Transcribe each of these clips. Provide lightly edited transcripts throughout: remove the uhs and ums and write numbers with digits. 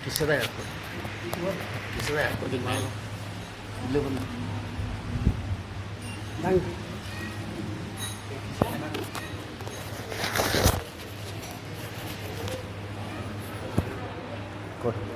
ಕಿಸದ ಹಾಕೋ ಕಿಸದ ಹಾಕೋದು ಮೇಲೆ ಇಲ್ಲೇ ಬಂದು ನಂಗೆ ಕೊಟ್ಟು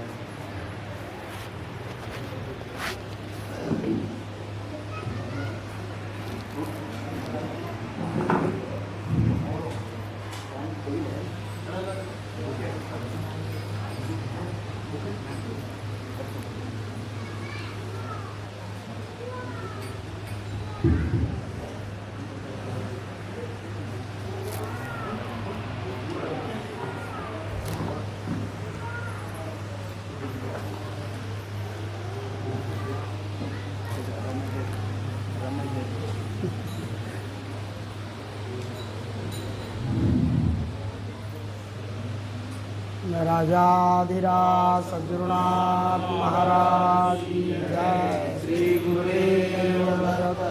राजाधिराज सद्गुरुनाथ महाराज की जय। श्री गुरुदेव दत्त।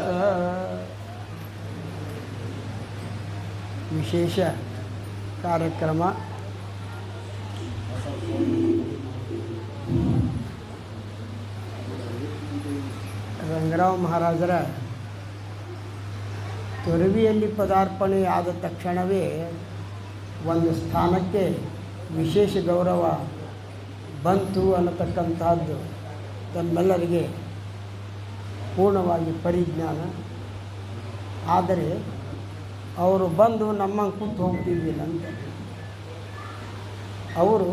विशेष ಕಾರ್ಯಕ್ರಮ ರಂಗರಾವ್ ಮಹಾರಾಜರ ತೊರವಿಯಲ್ಲಿ ಪದಾರ್ಪಣೆಯಾದ ತಕ್ಷಣವೇ ಒಂದು ಸ್ಥಾನಕ್ಕೆ ವಿಶೇಷ ಗೌರವ ಬಂತು ಅನ್ನತಕ್ಕಂಥದ್ದು ತಮ್ಮೆಲ್ಲರಿಗೆ ಪೂರ್ಣವಾಗಿ ಪರಿಜ್ಞಾನ. ಆದರೆ ಅವರು ಬಂದು ನಮ್ಮಂಗೆ ಕೂತು ಹೋಗ್ತಿದ್ದಿಲ್ಲ ಅಂತ. ಅವರು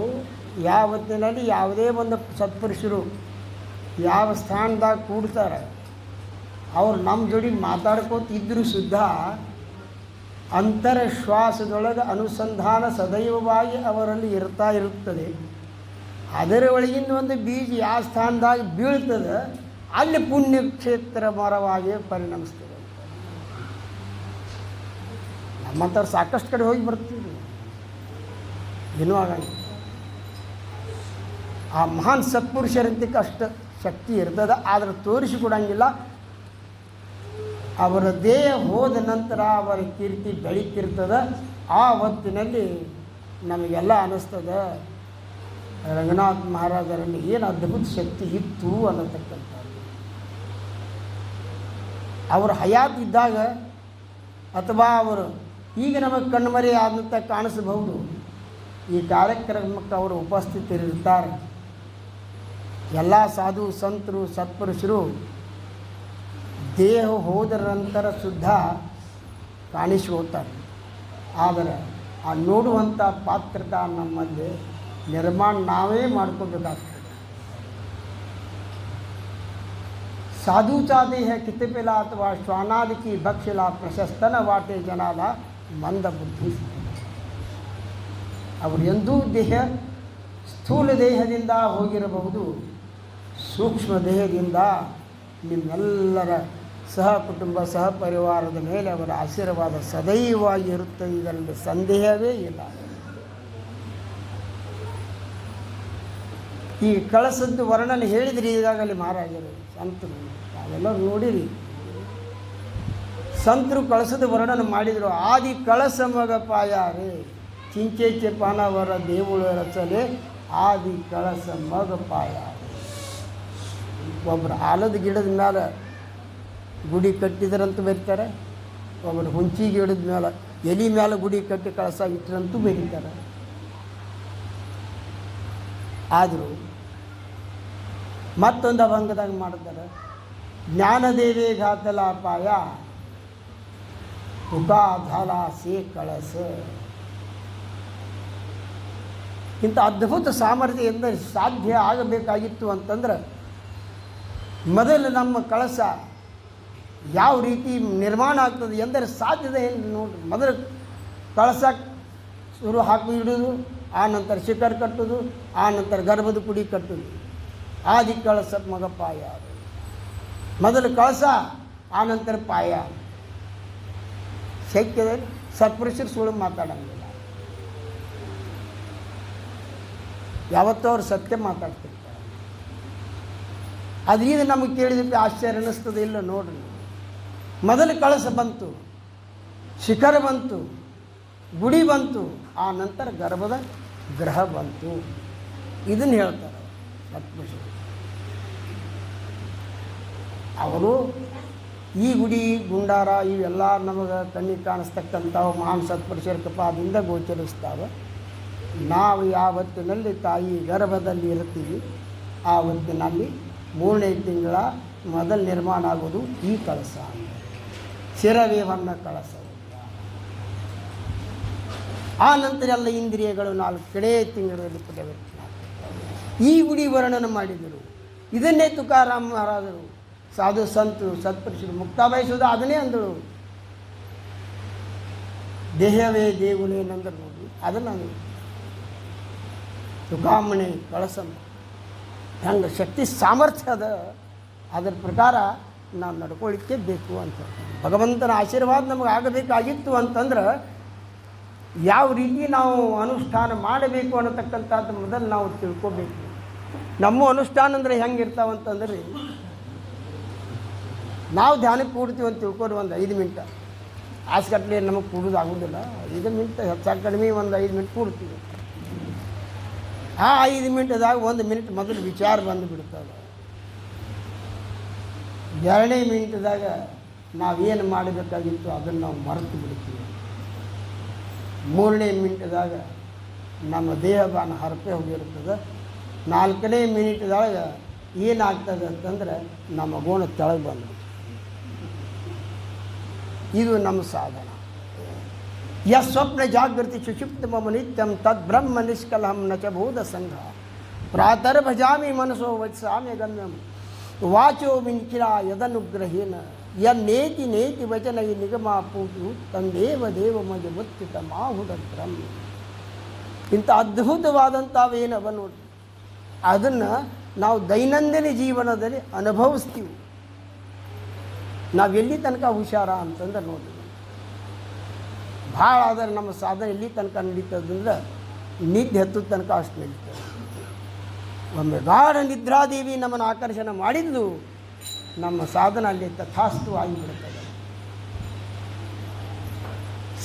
ಯಾವತ್ತಿನಲ್ಲಿ ಯಾವುದೇ ಒಂದು ಸತ್ಪುರುಷರು ಯಾವ ಸ್ಥಾನದಾಗ ಕೂಡ್ತಾರೆ ಅವ್ರು ನಮ್ಮ ಜೋಡಿ ಮಾತಾಡ್ಕೋತಿದ್ದರೂ ಸುದ್ದ ಅಂತರ ಶ್ವಾಸದೊಳಗೆ ಅನುಸಂಧಾನ ಸದೈವವಾಗಿ ಅವರಲ್ಲಿ ಇರ್ತಾ ಇರುತ್ತದೆ. ಅದರ ಒಳಗಿಂದ ಒಂದು ಬೀಜ ಯಾವ ಸ್ಥಾನದಾಗ ಬೀಳ್ತದೆ ಅಲ್ಲಿ ಪುಣ್ಯಕ್ಷೇತ್ರ ಮರವಾಗಿ ಪರಿಣಮಿಸ್ತದೆ. ನಮ್ಮಂಥವ್ರು ಸಾಕಷ್ಟು ಕಡೆ ಹೋಗಿ ಬರ್ತೀವಿ, ಏನೂ ಆಗಂಗಿಲ್ಲ. ಆ ಮಹಾನ್ ಸತ್ಪುರುಷರಂತಕ್ಕೆ ಅಷ್ಟು ಶಕ್ತಿ ಇರ್ತದೆ, ಆದರೆ ತೋರಿಸಿಕೊಡಂಗಿಲ್ಲ. ಅವರ ದೇಹ ಹೋದ ನಂತರ ಅವರ ಕೀರ್ತಿ ಬೆಳೀತಿರ್ತದೆ. ಆ ಹೊತ್ತಿನಲ್ಲಿ ನಮಗೆಲ್ಲ ಅನ್ನಿಸ್ತದೆ ರಂಗನಾಥ ಮಹಾರಾಜರಲ್ಲಿ ಏನು ಅದ್ಭುತ ಶಕ್ತಿ ಇತ್ತು ಅನ್ನತಕ್ಕಂಥದ್ದು. ಅವರು ಹಯಾತ್ ಇದ್ದಾಗ ಅಥವಾ ಅವರು ಈಗ ನಮಗೆ ಕಣ್ಮರೆ ಆದಂಥ ಕಾಣಿಸಬಹುದು. ಈ ಕಾರ್ಯಕ್ರಮಕ್ಕೆ ಅವರು ಉಪಸ್ಥಿತರಿರ್ತಾರೆ. ಎಲ್ಲ ಸಾಧು ಸಂತರು ಸತ್ಪುರುಷರು ದೇಹ ಹೋದ ನಂತರ ಶುದ್ಧ ಕಾಣಿಸ್ಕೊಳ್ತಾರೆ. ಆದರೆ ಆ ನೋಡುವಂಥ ಪಾತ್ರತೆ ನಮ್ಮಲ್ಲಿ ನಿರ್ಮಾಣ ನಾವೇ ಮಾಡ್ಕೋಬೇಕಾಗ್ತದೆ. ಸಾಧೂचा देह कितपेला ಅಥವಾ ಶ್ವಾನಾದಿಕಿ ಭಕ್ಷಲ ಪ್ರಶಸ್ತನ ವಾಟೆ ಜನಾದ ಮಂದ ಬುದ್ಧಿ. ಅವರು ಎಂದೂ ದೇಹ ಸ್ಥೂಲ ದೇಹದಿಂದ ಹೋಗಿರಬಹುದು, ಸೂಕ್ಷ್ಮ ದೇಹದಿಂದ ನಿಮ್ಮೆಲ್ಲರ ಸಹ ಕುಟುಂಬ ಸಹ ಪರಿವಾರದ ಮೇಲೆ ಅವರ ಆಶೀರ್ವಾದ ಸದೈವವಾಗಿ ಇರುತ್ತದೆ. ಇದರಲ್ಲಿ ಸಂದೇಹವೇ ಇಲ್ಲ. ಈ ಕಳಸದ್ದು ವರ್ಣನೆ ಹೇಳಿದ್ರಿ ಈಗಾಗಲೇ ಮಹಾರಾಜರು ಸಂತರು ಅವೆಲ್ಲ ನೋಡಿರಿ. ಸಂತರು ಕಳಸದ ವರ್ಣನೆ ಮಾಡಿದರು. ಆದಿ ಕಳಸ ಮಗ ಪಾಯಾರೆ ಚಿಂಚೆ ಪಾನವರ ದೇವುಳ ರಚನೆ ಆದಿ ಕಳಸ ಮಗ ಪಾಯಾರೆ. ಒಬ್ಬರು ಆಲದ ಗಿಡದ ಮೇಲೆ ಗುಡಿ ಕಟ್ಟಿದ್ರಂತೂ ಬರೀತಾರೆ, ಒಬ್ಬರು ಹುಂಚಿ ಗಿಡದ ಮೇಲೆ ಎಲಿ ಮೇಲೆ ಗುಡಿ ಕಟ್ಟಿ ಕಳಸ ಇಟ್ಟರಂತೂ ಬರೀತಾರೆ. ಆದರೂ ಮತ್ತೊಂದು ಅಭಂಗದಾಗ ಮಾಡ್ತಾರೆ, ಜ್ಞಾನದೇವೇ ಘಾತಲಾಪಾಯ ತುಕಾ ಧಾಲ ಸೇ ಕಳಸ. ಇಂಥ ಅದ್ಭುತ ಸಾಮರ್ಥ್ಯ ಎಂದರೆ ಸಾಧ್ಯ ಆಗಬೇಕಾಗಿತ್ತು ಅಂತಂದ್ರೆ ಮೊದಲು ನಮ್ಮ ಕಳಸ ಯಾವ ರೀತಿ ನಿರ್ಮಾಣ ಆಗ್ತದೆ ಎಂದರೆ ಸಾಧ್ಯತೆ ಏನು ನೋಡ್ರಿ. ಮೊದಲು ಕಳಸ ಶುರು ಹಾಕಿ ಇಡೋದು, ಆ ನಂತರ ಶಿಖರ್ ಕಟ್ಟೋದು, ಆ ನಂತರ ಗರ್ಭದ ಕುಡಿ ಕಟ್ಟೋದು. ಆದಿ ಕಳಸ ಮಗ ಪಾಯ. ಮೊದಲು ಕಳಸ ಆ ನಂತರ ಪಾಯ. ಶಕ್ಯದ ಸತ್ಪುರುಷರು ಸುಳ್ಳು ಮಾತಾಡೋಂಗಿಲ್ಲ. ಯಾವತ್ತೂ ಅವ್ರು ಸತ್ಯ ಮಾತಾಡ್ತಿರ್ತಾರೆ. ಅದರಿಂದ ನಮಗೆ ಕೇಳಿದ್ರೆ ಆಶ್ಚರ್ಯ ಅನ್ನಿಸ್ತದೆ. ಇಲ್ಲ ನೋಡ್ರಿ, ಮೊದಲು ಕಳಸ ಬಂತು, ಶಿಖರ ಬಂತು, ಗುಡಿ ಬಂತು, ಆ ನಂತರ ಗರ್ಭದ ಗ್ರಹ ಬಂತು. ಇದನ್ನು ಹೇಳ್ತಾರೆ ಸತ್ಪುರುಷರು. ಅವರು ಈ ಗುಡಿ ಗುಂಡಾರ ಇವೆಲ್ಲ ನಮಗೆ ಕಣ್ಣಿಗೆ ಕಾಣಿಸ್ತಕ್ಕಂಥವು ಮಹಾನ್ ಸತ್ಪುರುಷರ ಕೃಪಾದಿಂದ ಗೋಚರಿಸ್ತಾವೆ. ನಾವು ಯಾವತ್ತಿನಲ್ಲಿ ತಾಯಿ ಗರ್ಭದಲ್ಲಿ ಇರ್ತೀವಿ ಆ ಹೊತ್ತಿನಲ್ಲಿ 3ನೇ ತಿಂಗಳ ಮೊದಲು ನಿರ್ಮಾಣ ಆಗೋದು ಈ ಕಳಸ, ಶಿರವೇವನ್ನ ಕಳಸ. ಆ ನಂತರ ಎಲ್ಲ ಇಂದ್ರಿಯಗಳು 4ನೇ ತಿಂಗಳಲ್ಲಿ ಪರಿವರ್ತನೆ ಆಗ್ತವೆ. ಈ ಗುಡಿ ವರ್ಣನೆ ಮಾಡಿದರು. ಇದನ್ನೇ ತುಕಾರಾಮ್ ಮಹಾರಾಜರು ಸಾಧು ಸಂತರು ಸತ್ಪುರುಷರು ಮುಕ್ತಾಬಾಯಿಸೋದು ಅದನ್ನೇ ಅಂದಳು. ದೇಹವೇ ದೇಗುಲೇನಂದ್ರೆ ನೋಡಿ ಅದನ್ನು ಅಂದರು. ತುಕಾಮಣಿ ಕಳಸ ಹೆಂಗೆ ಶಕ್ತಿ ಸಾಮರ್ಥ್ಯ ಅದ, ಅದರ ಪ್ರಕಾರ ನಾವು ನಡ್ಕೊಳ್ಳಿಕ್ಕೆ ಬೇಕು ಅಂತ. ಭಗವಂತನ ಆಶೀರ್ವಾದ ನಮಗೆ ಆಗಬೇಕಾಗಿತ್ತು ಅಂತಂದ್ರೆ ಯಾವ ರೀತಿ ನಾವು ಅನುಷ್ಠಾನ ಮಾಡಬೇಕು ಅನ್ನತಕ್ಕಂಥದ್ದು ಮೊದಲು ನಾವು ತಿಳ್ಕೊಬೇಕು. ನಮ್ಮ ಅನುಷ್ಠಾನ ಅಂದರೆ ಹೆಂಗಿರ್ತಾವಂತಂದ್ರೆ ನಾವು ಧ್ಯಾನಕ್ಕೆ ಕೂಡ್ತೀವಿ ಅಂತ ತಿಳ್ಕೊರಿ ಒಂದು 5 ಮಿನಿಟ್ ಆಸ್ಕಟ್ಲೆ ನಮಗೆ ಕೂಡೋದು ಆಗೋದಿಲ್ಲ. 5 ಮಿನಿಟ್ ಹೆಚ್ಚಾಗಿ ಕಡಿಮೆ ಒಂದು 5 ಮಿನಿಟ್ ಕೂಡ್ತೀವಿ. ಆ 5 ಮಿನಿಟ್ದಾಗ 1 ಮಿನಿಟ್ ಮೊದಲು ವಿಚಾರ ಬಂದುಬಿಡ್ತದೆ. 2ನೇ ಮಿನಿಟ್ದಾಗ ನಾವೇನು ಮಾಡಬೇಕಾಗಿತ್ತು ಅದನ್ನು ನಾವು ಮರೆತು ಬಿಡ್ತೀವಿ. 3ನೇ ಮಿನಿಟ್ದಾಗ ನಮ್ಮ ದೇಹದಾನ ಹರಪೆ ಹೋಗಿರ್ತದೆ. 4ನೇ ಮಿನಿಟ್ದಾಗ ಏನಾಗ್ತದೆ ಅಂತಂದ್ರೆ ನಮ್ಮ ಗುಣ ತೆಳಗೆ ಬಂದ್ಬಿಡ್ತದೆ. ಇದು ನಮ್ಮ ಸಾಧನ. ಸ್ವಪ್ನ ಜಾಗೃತಿ ಸುಷುಪ್ತ ಮಮ ನಿತ್ಯಂ ತದ್ ಬ್ರಹ್ಮ ನಿಷ್ಕಲಹಂ ನ ಚ ಬೋಧ ಸಂಘ ಪ್ರಾತರ್ ಭಜಾಮಿ ಮನಸೋ ವತ್ಸಾಮ್ಯ ಗಮ್ಯಂ ವಾಚೋ ಮಿಂಚಿರ ಯದನುಗ್ರಹೇನ ಯನ್ನೇತಿ ನೇತಿ ವಚನ ಈ ನಿಗಮ ಪೂತು ತಂದೇವ ದೇವ ಮಜ ಮುತ್ತಿತ ಮಾಹುಡತ್ರಂ. ಇಂಥ ಅದ್ಭುತವಾದಂಥವೇನವ ನೋಡಿ, ಅದನ್ನು ನಾವು ದೈನಂದಿನ ಜೀವನದಲ್ಲಿ ಅನುಭವಿಸ್ತೀವಿ. ನಾವೆಲ್ಲಿ ತನಕ ಹುಷಾರ ಅಂತಂದ್ರೆ ನೋಡಿ, ಭಾಳ ಆದರೆ ನಮ್ಮ ಸಾಧನೆ ಎಲ್ಲಿ ತನಕ ನಡೀತದಂದ್ರೆ ನಿದ್ದೆ ಹತ್ತದ ತನಕ ಅಷ್ಟು ನಡೀತದೆ. ಒಮ್ಮೆ ಗಾಢ ನಿದ್ರಾದೇವಿ ನಮ್ಮನ್ನು ಆಕರ್ಷಣ ಮಾಡಿದ್ದು ನಮ್ಮ ಸಾಧನ ಅಲ್ಲಿ ತಥಾಸ್ತು ಆಗಿಬಿಡುತ್ತದೆ.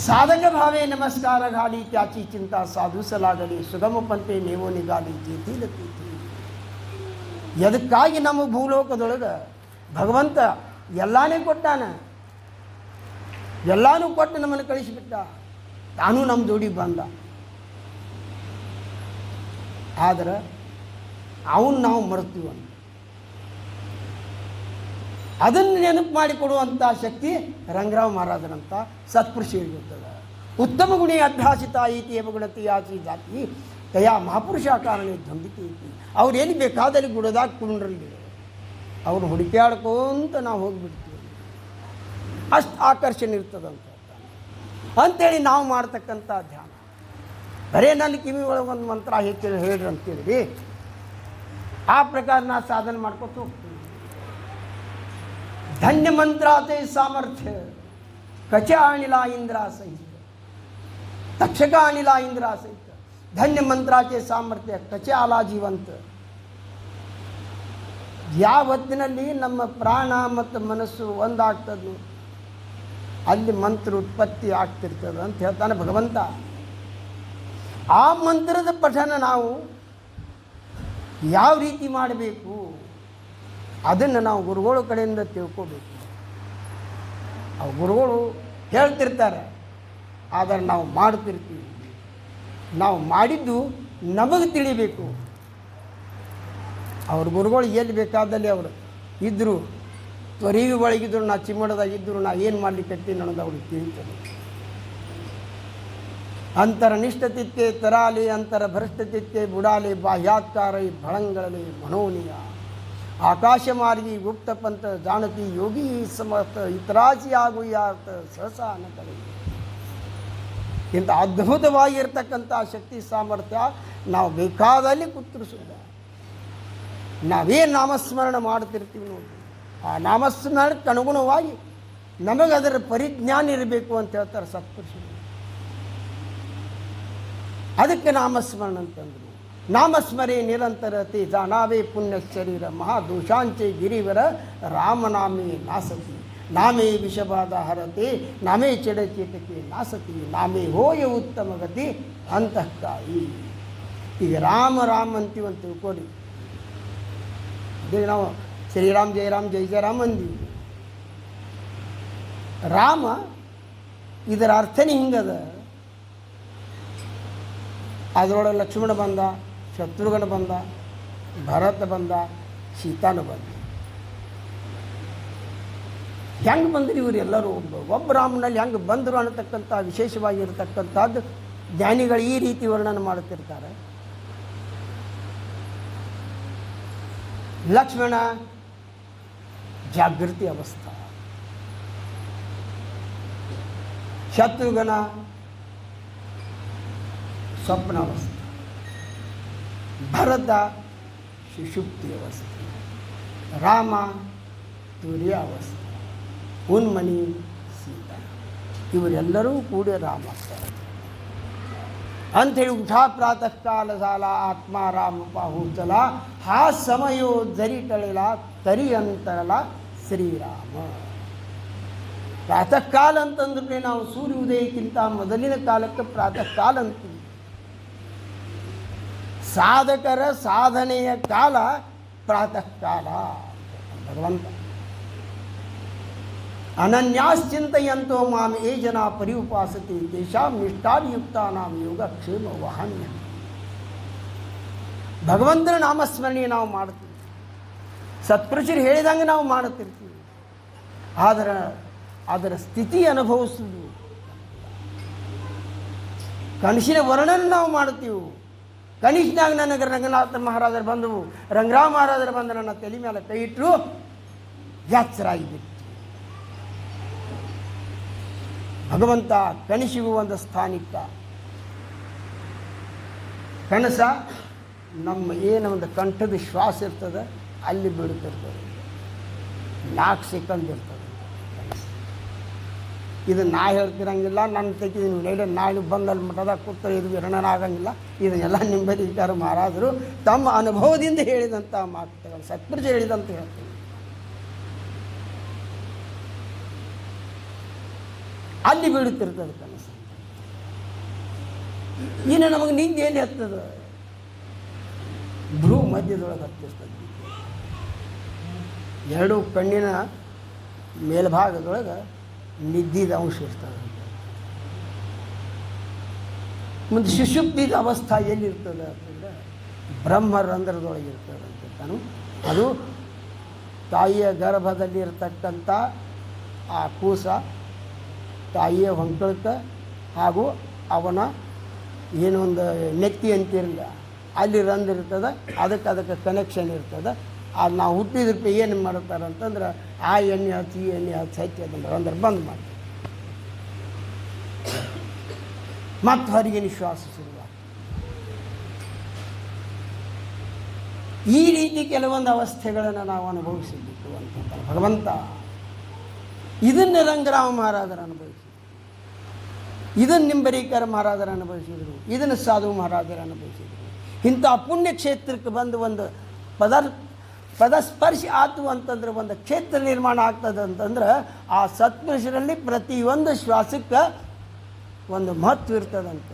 ಸಾಧಕ ಭಾವೇ ನಮಸ್ಕಾರ ಗಾಡಿ ತ್ಯಾಚಿ ಚಿಂತಾ ಸಾಧುಸಲಾಗಲಿ ಸುಗಮ ಪಂಥೆ ನೇವೋ ನಿಗಾಲಿ ತೀತಿ. ಎದಕ್ಕಾಗಿ ನಮ್ಮ ಭೂಲೋಕದೊಳಗೆ ಭಗವಂತ ಎಲ್ಲಾನೇ ಕೊಟ್ಟಾನ, ಎಲ್ಲಾನು ಕೊಟ್ಟು ನಮ್ಮನ್ನು ಕಳಿಸಿಬಿಟ್ಟ. ತಾನೂ ನಮ್ಮ ಜೋಡಿ ಬಂದ. ಆದರೆ ಅವನು ನಾವು ಮರ್ತೀವಂತ. ಅದನ್ನು ನೆನಪು ಮಾಡಿಕೊಡುವಂಥ ಶಕ್ತಿ ರಂಗರಾವ್ ಮಹಾರಾಜನಂಥ ಸತ್ಪುರುಷರಿಗಿರ್ತದೆ. ಉತ್ತಮ ಗುಣಿ ಅಭ್ಯಾಸಿತ ಐತಿ ಗುಣತಿ ಯಾಚಿ ಜಾತಿ ತಯಾ ಮಹಾಪುರುಷ ಕಾರಣ ಧೊಂದಿಕೆ ಐತಿ. ಅವ್ರೇನು ಬೇಕಾದಲ್ಲಿ ಗುಡದಾಗ ಕುಂಡ್ರಲ್ಲಿ ಅವ್ರು ಹುಡುಕ್ಯಾಡ್ಕೊಂತ ನಾವು ಹೋಗಿಬಿಡ್ತೀವಿ. ಅಷ್ಟು ಆಕರ್ಷಣೆ ಇರ್ತದಂತ ಅಂಥೇಳಿ ನಾವು ಮಾಡ್ತಕ್ಕಂಥ ಧ್ಯಾನ. ಬರೇ ನನ್ನ ಕಿವಿ ಒಳಗೆ ಒಂದು ಮಂತ್ರ ಹೇಳ್ರಿ ಅಂತೇಳಿ ಆ ಪ್ರಕಾರ ನಾ ಸಾಧನೆ ಮಾಡ್ಕೊತ ಹೋಗ್ತೀವಿ. ಧನ್ಯ ಮಂತ್ರಾತೆ ಸಾಮರ್ಥ್ಯ ಕಚ ಅನಿಲ ಇಂದ್ರ ಸಹಿತ ತಕ್ಷಕ ಅನಿಲ ಇಂದ್ರ ಸಹಿತ ಧನ್ಯ ಮಂತ್ರಾಚೆ ಸಾಮರ್ಥ್ಯ ಕಚ ಆಲ ಜೀವಂತ. ಯಾವ ಹೊತ್ತಿನಲ್ಲಿ ನಮ್ಮ ಪ್ರಾಣ ಮತ್ತು ಮನಸ್ಸು ಒಂದಾಗ್ತದೆ ಅಲ್ಲಿ ಮಂತ್ರ ಉತ್ಪತ್ತಿ ಆಗ್ತಿರ್ತದೆ ಅಂತ ಹೇಳ್ತಾನೆ ಭಗವಂತ. ಆ ಮಂತ್ರದ ಪಠನ ನಾವು ಯಾವ ರೀತಿ ಮಾಡಬೇಕು ಅದನ್ನು ನಾವು ಗುರುಗಳ ಕಡೆಯಿಂದ ತಿಳ್ಕೋಬೇಕು. ಆ ಗುರುಗಳು ಹೇಳ್ತಿರ್ತಾರೆ, ಆದರೆ ನಾವು ಮಾಡ್ತಿರ್ತೀವಿ. ನಾವು ಮಾಡಿದ್ದು ನಮಗೆ ತಿಳಿಬೇಕು. ಅವ್ರ ಗುರುಗಳು ಎಲ್ಲಿ ಬೇಕಾದಲ್ಲಿ ಅವರು ಇದ್ದರು, ತ್ವರಿವಿ ಒಳಗಿದ್ರು, ನಾ ಚಿಮ್ಮಡದಾಗಿದ್ದರು, ನಾ ಏನು ಮಾಡಲಿಕ್ಕೆ ಅನ್ನೋದು ಅವ್ರಿಗೆ ತಿಳಿತದೆ. ಅಂತರನಿಷ್ಠತಿತ್ತೆ ತರಾಲಿ ಅಂತರ ಭ್ರಷ್ಟತಿತ್ತೆ ಬುಡಾಲಿ ಬಾಹ್ಯಾತ್ಕಾರ ಭಳಂಗಳಲ್ಲಿ ಮನೋನಿಯ ಆಕಾಶ ಮಾರ್ಗಿ ಗುಪ್ತ ಪಂಥ ಜಾಣತಿ ಯೋಗಿ ಸಮರ್ಥ ಇತರಾಚಿ ಆಗು ಯಾರ್ಥ ಸಹಸಾ ಅನ್ನಕಳಿ. ಇಂಥ ಅದ್ಭುತವಾಗಿರ್ತಕ್ಕಂಥ ಶಕ್ತಿ ಸಾಮರ್ಥ್ಯ ನಾವು ಬೇಕಾದಲ್ಲಿ ಕುತ್ತರಿಸೋದ. ನಾವೇನು ನಾಮಸ್ಮರಣೆ ಮಾಡ್ತಿರ್ತೀವಿ ನೋಡಿ, ಆ ನಾಮಸ್ಮರಣಕ್ಕೆ ಅನುಗುಣವಾಗಿ ನಮಗೆ ಅದರ ಪರಿಜ್ಞಾನ ಇರಬೇಕು ಅಂತ ಹೇಳ್ತಾರೆ ಸತ್ಪುರುಷರು. ಅದಕ್ಕೆ ನಾಮಸ್ಮರಣ ಅಂತಂದರು. ನಾಮಸ್ಮರೆ ನಿರಂತರತೆ ಜಾನಾವೇ ಪುಣ್ಯ ಶರೀರ ಮಹಾದೋಷಾಂಚೆ ಗಿರಿವರ ರಾಮನಾಮೇ ನಾಸತಿ ನಾಮೇ ವಿಷಬಾಧ ಹರತೆ ನಾಮೇ ಚಡಚೇತಕೆ ನಾಸತಿ ನಾಮೇ ಹೋಯ ಉತ್ತಮ ಗತಿ ಅಂತಃಕಾಯಿ. ಈಗ ರಾಮ ರಾಮ ಅಂತೀವಿ ಅಂತ ತಿಳ್ಕೊಡಿ. ಈಗ ನಾವು ಶ್ರೀರಾಮ್ ಜಯ ರಾಮ್ ಜೈ ಜಯ ರಾಮ್ ಅಂದೀವಿ. ರಾಮ ಇದರ ಅರ್ಥನೇ ಹಿಂಗದ. ಅದರೊಳಗೆ ಲಕ್ಷ್ಮಣ ಬಂದ, ಶತ್ರುಘ್ನ ಬಂದ, ಭರತ ಬಂದ, ಸೀತಾನು ಬಂದ. ಹೆಂಗೆ ಬಂದರು ಇವರೆಲ್ಲರೂ? ಒಬ್ಬ ರಾಮನಲ್ಲಿ ಹೆಂಗೆ ಬಂದರು ಅನ್ನತಕ್ಕಂಥ ವಿಶೇಷವಾಗಿರ್ತಕ್ಕಂಥದ್ದು ಜ್ಞಾನಿಗಳು ಈ ರೀತಿ ವರ್ಣನೆ ಮಾಡುತ್ತಿರ್ತಾರೆ. ಲಕ್ಷ್ಮಣ ಜಾಗೃತಿ ಅವಸ್ಥಾ, ಶತ್ರುಘ್ನ ಸ್ವಪ್ನಾವಸ್ಥೆ, ಭರತ ಸುಷುಪ್ತಿ ಅವಸ್ಥೆ, ರಾಮ ತುರ್ಯಾವಸ್ಥೆ, ಉನ್ಮನಿ ಸೀತಾ, ಇವರೆಲ್ಲರೂ ಕೂಡಿ ರಾಮ ಅಂಥೇಳಿ ಉಠಾ ಪ್ರಾತಃ ಕಾಲ ಸಾಲ ಆತ್ಮ ರಾಮ ಪಾಹೂತಲ ಹಾ ಸಮಯೋ ಧರಿಟಳಿಲ ತರಿ ಅಂತರಲ ಶ್ರೀರಾಮ. ಪ್ರಾತಃ ಕಾಲ ಅಂತಂದ್ರೆ ನಾವು ಸೂರ್ಯ ಉದಯಕ್ಕಿಂತ ಮೊದಲಿನ ಕಾಲಕ್ಕೆ ಪ್ರಾತಃ ಕಾಲ ಅಂತೀವಿ. ಸಾಧಕರ ಸಾಧನೆಯ ಕಾಲ ಪ್ರಾತಃ ಕಾಲ. ಭಗವಂತ ಅನನ್ಯಾಶ್ಚಿಂತಯಂತೋ ಮಾಂ ಯೇ ಜನ ಪರಿಉಪಾಸತೆ ತೇಷಾಂ ನಿಷ್ಠಾಯುಕ್ತಾನಾಂ ಯೋಗಕ್ಷೇಮ ವಹಾನ್ಯ. ಭಗವಂತನ ನಾಮಸ್ಮರಣೆ ನಾವು ಮಾಡ್ತೀವಿ, ಸತ್ಪುರುಷರು ಹೇಳಿದಂಗೆ ನಾವು ಮಾಡುತ್ತಿರ್ತೀವಿ. ಆದರೆ ಅದರ ಸ್ಥಿತಿ ಅನುಭವಿಸುವುದು, ಕನಸಿನ ವರ್ಣನೆ ನಾವು ಮಾಡ್ತೀವಿ. ಕನಸಿನಾಗ ನನಗೆ ರಂಗನಾಥ ಮಹಾರಾಜರು ಬಂದವು, ರಂಗರಾಮ ಮಹಾರಾಜರು ಬಂದು ನನ್ನ ತಲೆ ಮೇಲೆ ಕೈ ಇಟ್ಟರು, ಎಚ್ಚರಾಗಿಬಿಟ್ಟು. ಭಗವಂತ ಕನಸಿಗೂ ಒಂದು ಸ್ಥಾನಿಕ. ಕನಸ ನಮ್ಮ ಏನು ಒಂದು ಕಂಠದ ಶ್ವಾಸ ಇರ್ತದೆ ಅಲ್ಲಿ ಬೀಳುತ್ತಿರ್ತದೆ, 4 ಸೆಕೆಂಡ್ ಇರ್ತದೆ. ಇದು ನಾ ಹೇಳ್ತಿರಂಗಿಲ್ಲ, ನನ್ನ ತೆಗೆದು ನೈಡೆ ನಾಳೆ ಬಂದಲ್ಲಿ ಮಠದಾಗ ಕೂತಾರೆ, ಇದು ವಿರಣನ ಆಗಂಗಿಲ್ಲ. ಇದನ್ನೆಲ್ಲ ನಿಂಬರೀಕಾರ ಮಹಾರಾಜರು ತಮ್ಮ ಅನುಭವದಿಂದ ಹೇಳಿದಂಥ ಮಾತುಗಳು, ಸತ್ಪುರುಷ ಹೇಳಿದಂತ ಹೇಳ್ತಾರೆ. ಅಲ್ಲಿ ಬೀಳುತ್ತಿರ್ತದೆ ಕನಸು. ಇನ್ನು ನಮಗೆ ನಿದ್ದೆ ಎಲ್ಲಿ ಹತ್ತದ? ಭ್ರೂ ಮಧ್ಯದೊಳಗೆ ಹತ್ತಿರ್ತದೆ. 2 ಕಣ್ಣಿನ ಮೇಲ್ಭಾಗದೊಳಗೆ ನಿದ್ದಿದ ಅಂಶ ಇರ್ತದೆ. ಮುಂದೆ ಸುಷುಪ್ತಿದ ಅವಸ್ಥಾ ಎಲ್ಲಿರ್ತದೆ ಅಂತಂದರೆ ಬ್ರಹ್ಮರಂಧ್ರದೊಳಗೆ ಇರ್ತದೆ ಅಂತ ತಾನು. ಅದು ತಾಯಿಯ ಗರ್ಭದಲ್ಲಿ ಇರತಕ್ಕಂಥ ಆ ಕೂಸ, ತಾಯಿಯ ಹೊಂಕಳಕ್ಕೆ ಹಾಗೂ ಅವನ ಏನೊಂದು ನೆತ್ತಿ ಅಂತಿರಲಿಲ್ಲ ಅಲ್ಲಿ ರಂಧ್ರ ಇರ್ತದೆ, ಅದಕ್ಕೆ ಕನೆಕ್ಷನ್ ಇರ್ತದೆ. ಅದು ನಾವು ಹುಟ್ಟಿದ್ರಪ್ಪ ಏನು ಮಾಡ್ತಾರೆ ಅಂತಂದ್ರೆ ಆ ಎಣ್ಣೆ ಹಚ್ಚಿ ಈ ಎಣ್ಣೆ ಹಚ್ಚಿ ಅದನ್ನು ರಂಧ್ರ ಬಂದ್ ಮಾಡ್ತಾರೆ. ಮತ್ತು ಹೊರಗೆ ನಿಶ್ವಾಸ ಶುರುವಾಗ್ತದೆ. ಈ ರೀತಿ ಕೆಲವೊಂದು ಅವಸ್ಥೆಗಳನ್ನು ನಾವು ಅನುಭವಿಸಬೇಕು ಅಂತ ಭಗವಂತ. ಇದನ್ನು ರಂಗರಾಮ ಮಹಾರಾಜರು ಅನುಭವಿಸಿದರು, ಇದನ್ನು ನಿಂಬರೀಕರ ಮಹಾರಾಜರು ಅನುಭವಿಸಿದರು, ಇದನ್ನು ಸಾಧು ಮಹಾರಾಜರು ಅನುಭವಿಸಿದರು. ಇಂಥ ಪುಣ್ಯಕ್ಷೇತ್ರಕ್ಕೆ ಬಂದು ಒಂದು ಪದಸ್ಪರ್ಶ ಆತು ಅಂತಂದ್ರೆ ಒಂದು ಕ್ಷೇತ್ರ ನಿರ್ಮಾಣ ಆಗ್ತದೆ ಅಂತಂದ್ರೆ ಆ ಸತ್ಪುರುಷರಲ್ಲಿ ಪ್ರತಿಯೊಂದು ಶ್ವಾಸಕ್ಕೆ ಒಂದು ಮಹತ್ವ ಇರ್ತದೆ ಅಂತ.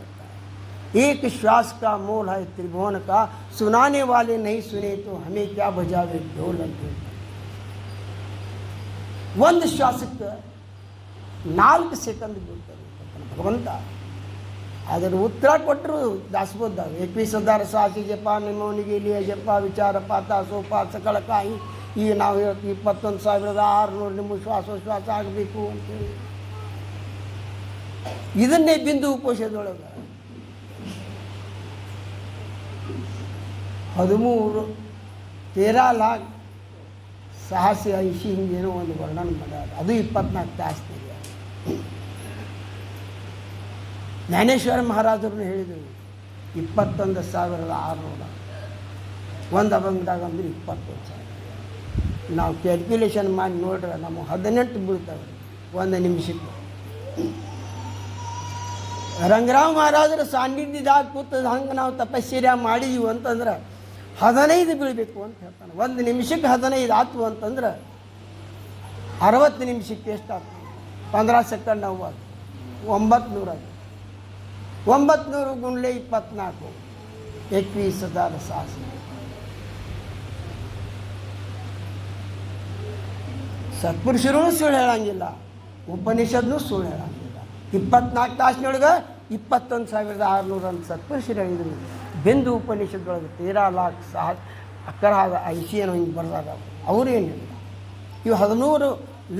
ಏಕ ಶ್ವಾಸ ಕಾ ಮೂಲ ಹೈ ತ್ರಿಭುವನ ಕಾ ಸುನಾನೆ ವಾಲೆ ನೈ ಸುನೆ ತೋ ಹಮೇ ಕ್ಯಾ ಬಜಾವೆ ಢೋಲ್ ಅಂತ ಹೇಳ್ತಾರೆ. ಒಂದು ಶ್ವಾಸಕ್ಕೆ 4 ಸೆಕೆಂಡ್ ಬೀಳ್ತದೆ ಭಗವಂತ. ಅದನ್ನು ಉತ್ತರ ಕೊಟ್ಟರು ದಾಸಬೋಧ. 21,000 ಸಾಸಿ ಜಪ ನಿಮ್ಮವನಿಗೆ ಇಲ್ಲಿಯ ಜಪ ವಿಚಾರ ಪಾತ ಸೋಪ ಸಕಲ ಕಾಯಿ. ಈಗ ನಾವು ಹೇಳ್ತೀವಿ 21,600 ನಿಮ್ಮ ಶ್ವಾಸೋಶ್ವಾಸ ಆಗಬೇಕು ಅಂತೇಳಿ. ಇದನ್ನೇ ಬಿಂದು ಉಪೋಷದೊಳಗೆ 13,13,680 ಹಿಂಗೇನೋ ಒಂದು ವರ್ಣನೆ ಮಾಡ್ಯಾರ. ಅದು 24 ತಾಸು. ಜ್ಞಾನೇಶ್ವರ ಮಹಾರಾಜರು ಹೇಳಿದರು 21,600 ಒಂದು ಅಭಂಗದಾಗ ಅಂದ್ರೆ 20,000. ನಾವು ಕ್ಯಾಲ್ಕ್ಯುಲೇಷನ್ ಮಾಡಿ ನೋಡ್ರೆ ನಮ್ಮ 18 ಬೀಳ್ತವೆ 1 ನಿಮಿಷಕ್ಕೆ. ರಂಗರಾಮ ಮಹಾರಾಜರ ಸಾನ್ನಿಧ್ಯದಾಗ ಕೂತದ ಹಂಗೆ ನಾವು ತಪಸ್ಸರ್ಯ ಮಾಡಿದೀವಿ ಅಂತಂದ್ರೆ 15 ಬೀಳಬೇಕು ಅಂತ ಹೇಳ್ತಾನೆ. 1 ನಿಮಿಷಕ್ಕೆ 15 ಆತು ಅಂತಂದ್ರೆ 60 ನಿಮಿಷಕ್ಕೆ ಎಷ್ಟಾಗ್ತದೆ? 15 ಸೆಕೆಂಡ್ ನಾವು 900 900 ಗುಂಡ್ಲೆ 24 21,600 ಸತ್ಪುರುಷರೂ ಸುಳ್ಳು ಹೇಳಂಗಿಲ್ಲ, ಉಪನಿಷತ್ನೂ ಸುಳ್ಳು ಹೇಳಂಗಿಲ್ಲ. 24 ತಾಸಿನೊಳಗೆ 21,600 ಅಂತ ಸತ್ಪುರುಷರು ಹೇಳಿದ್ರು. ಬಿಂದು ಉಪನಿಷತ್ತೊಳಗೆ 13,00,000 ಅಕ್ಕರಾದ 80 ಏನೋ ಹಿಂಗೆ ಬರ್ದಾಗ ಅವರು ಏನು ಹೇಳಿಲ್ಲ. ಇವು 13